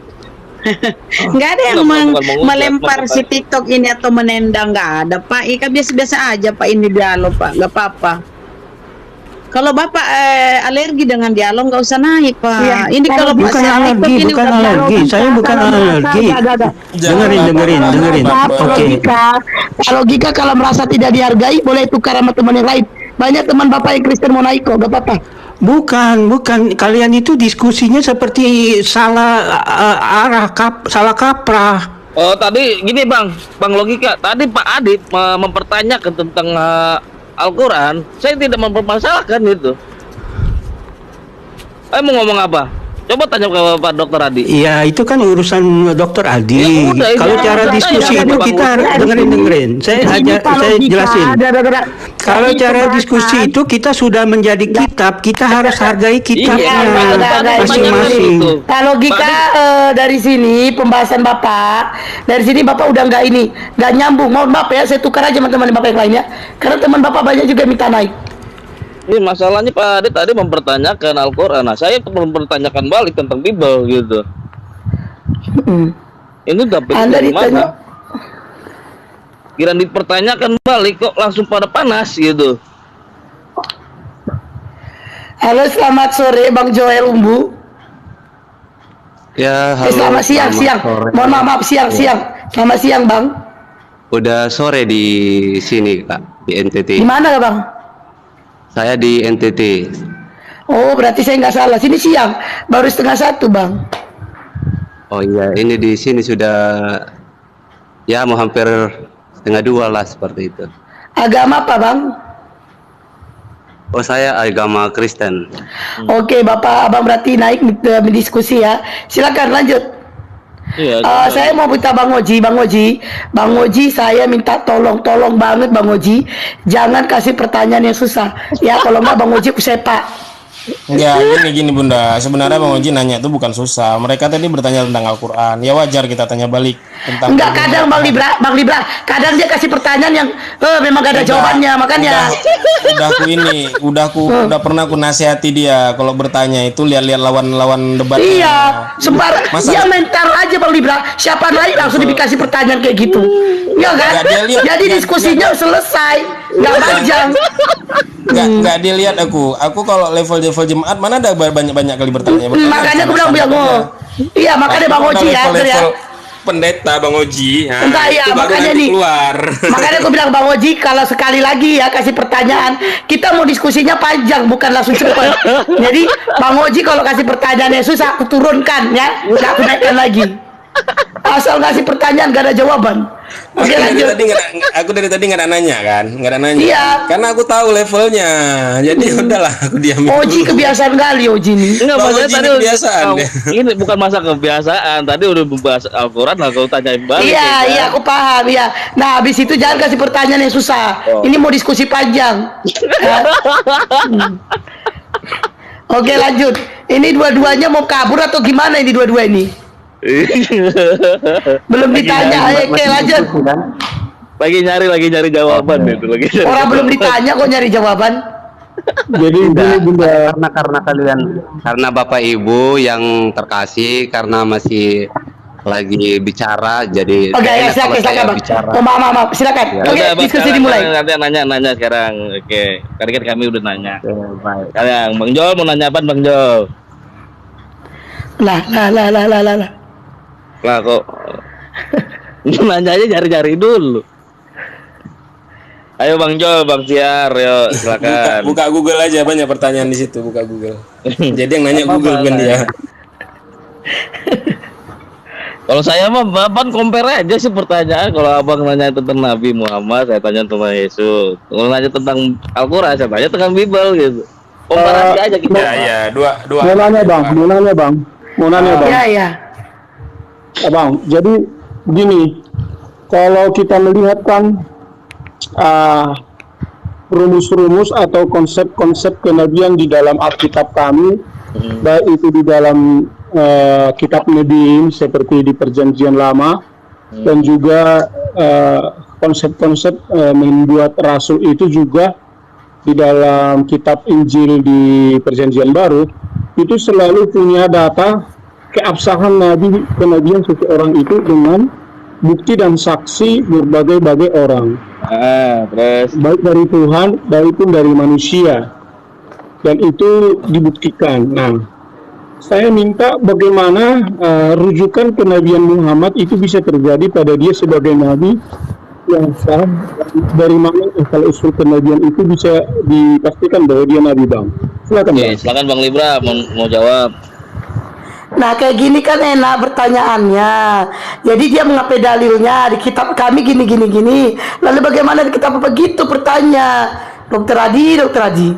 Nggak ada yang Bukan menghujat, melempar si mempertanyakan. TikTok ini atau menendang, nggak ada Pak. Ika biasa-biasa aja Pak ini dialog Pak, nggak apa-apa. Kalau Bapak alergi dengan dialog nggak usah naik Pak. Iya, Ini kalau Pak Bukan saya alergi, TikTok ini bukan udah alergi. Saya bukan alergi. Dengerin. Oke. Kalau Gika kalau merasa tidak dihargai boleh tukar sama teman yang lain. Banyak teman Bapak yang Kristen mau naik kok, gak apa-apa. Bukan. Kalian itu diskusinya seperti salah arah, salah kaprah. Oh tadi gini Bang Logika, tadi Pak Adit mempertanyakan tentang Al-Quran, saya tidak mempermasalahkan itu. Mau ngomong apa? Coba tanya ke Pak Dokter Adi. Iya, itu kan urusan Dokter Adi. Ya udah, Kalau itu cara saya diskusi yang itu Bang kita Logika. dengerin. Saya jelasin. Kalau Tadi cara pembahasan- diskusi itu kita sudah menjadi kitab, kita harus hargai kitabnya Iya, masing-masing. itu. Kalau Gika dari sini pembahasan Bapak, dari sini Bapak udah nggak nyambung. Mohon maaf ya, saya tukar aja sama teman Bapak yang lainnya. Karena teman Bapak banyak juga minta naik. Ini masalahnya Pak Adit tadi mempertanyakan Al-Quran. Nah, saya mempertanyakan balik tentang Bible gitu. Ini dapet Anda dari ditanya, mana? Kira dipertanyakan balik kok langsung pada panas gitu. halo selamat sore Bang Joel Umbu. Ya, halo. Selamat siang. sore. Mohon maaf siang. Selamat siang Bang. Udah sore di sini, Kak, di NTT. Di mana Bang? Saya di NTT. Oh berarti saya nggak salah. Sini siang, baru 1:30 Bang. Oh iya, ini di sini sudah ya mau hampir 1:30 lah seperti itu. Agama apa Bang? Oh, saya agama Kristen. Oke Bapak, Abang berarti naik berdiskusi ya. Silakan lanjut. Iya. Saya mau minta Bang Oji, saya minta tolong banget Bang Oji, jangan kasih pertanyaan yang susah. Ya kalau nggak Bang Oji kusepak. Enggak, gini Bunda. Sebenarnya Bang Oji nanya itu bukan susah. Mereka tadi bertanya tentang Al-Quran. Ya wajar kita tanya balik tentang. Enggak, kadang Bang Libra, kadang dia kasih pertanyaan yang memang gak ada jawabannya, makanya. Udah pernah aku nasihati dia kalau bertanya itu lihat-lihat lawan debatnya. Iya, dia Masa- mental aja Bang Libra. Siapa lain langsung dikasih pertanyaan kayak gitu. Ya kan? Enggak, dia lihat- Jadi diskusinya selesai, nggak panjang. Enggak dilihat aku. Aku kalau level jemaat mana ada banyak kali bertanya. Makanya aku bilang iya makanya Bang Oji ya, level pendeta Bang Oji. Nah, enggak ya, itu baru makanya nanti nih. keluar. Makanya aku bilang Bang Oji kalau sekali lagi ya kasih pertanyaan, kita mau diskusinya panjang bukan langsung cepat. Jadi Bang Oji kalau kasih pertanyaan yang susah aku turunkan ya, nggak aku naikkan lagi. Asal ngasih pertanyaan gak ada jawaban. Oke lanjut. Aku dari tadi nggak ada nanya kan, nggak ada nanya. Iya. Karena aku tahu levelnya, jadi udahlah aku diamin. Oji kebiasaan kali Oji nih. Enggak, Bang maksudnya Oji tadi ini kebiasaan deh. ini bukan masa kebiasaan. Tadi udah membahas Al-Quran, lalu tanyain balik. Iya, ya kan? iya aku paham ya. Nah, habis itu jangan kasih pertanyaan yang susah. Oh. Ini mau diskusi panjang. Ya. Oke, lanjut. Ini dua-duanya mau kabur atau gimana ini dua-dua ini? Belum ditanya. Oke, lanjut. Lagi nyari jawaban itu lagi. Orang belum ditanya kok nyari jawaban. Jadi Enggak, ini Bunda, karena Bapak Ibu yang terkasih, karena masih lagi bicara, jadi Oke, ya enak kalau silakan saya Bang. bicara. Oh, maaf. Silakan. Ya. Oke, Udah, Bang, diskusi sekarang dimulai. Nanti nanya sekarang. Oke. Tadi kan kami udah nanya. Baik. Sekarang Bang Jol mau nanya apa Bang Jol? Lah. Lah kok nanya aja cari-cari dulu. Ayo Bang Jol, Bang Tiar, yo silakan. Buka Google aja, banyak pertanyaan di situ. Buka Google. Jadi yang nanya Google bukan dia. Kalau saya mah Bapak compare aja sih pertanyaan. Kalau Abang nanya tentang Nabi Muhammad, saya tanya tentang Yesus. Kalau nanya tentang Al-Quran, saya tanya tentang Bible gitu. Komparasi aja kita. Ya, dua. mau nanya Bang. Ya. Bang, jadi gini, kalau kita melihat kan rumus-rumus atau konsep-konsep kenabian di dalam Alkitab kami, baik itu di dalam kitab Nebiim seperti di Perjanjian Lama, dan juga konsep-konsep membuat rasul itu juga di dalam kitab Injil di Perjanjian Baru, itu selalu punya data keabsahan nabi kenabian seseorang itu dengan bukti dan saksi berbagai-bagai orang. Terus Baik dari Tuhan, maupun dari manusia. Dan itu dibuktikan. Nah, saya minta bagaimana rujukan kenabian Muhammad itu bisa terjadi pada dia sebagai nabi yang sah. Dari mana asal usul kenabian itu bisa dipastikan bahwa dia nabi, Bang. Silakan, Bang. silakan Bang Libra mau jawab. Nah kayak gini kan enak pertanyaannya. Jadi dia mengapai dalilnya di kitab kami gini. Lalu bagaimana di kitab apa gitu pertanyaan Dokter Adi.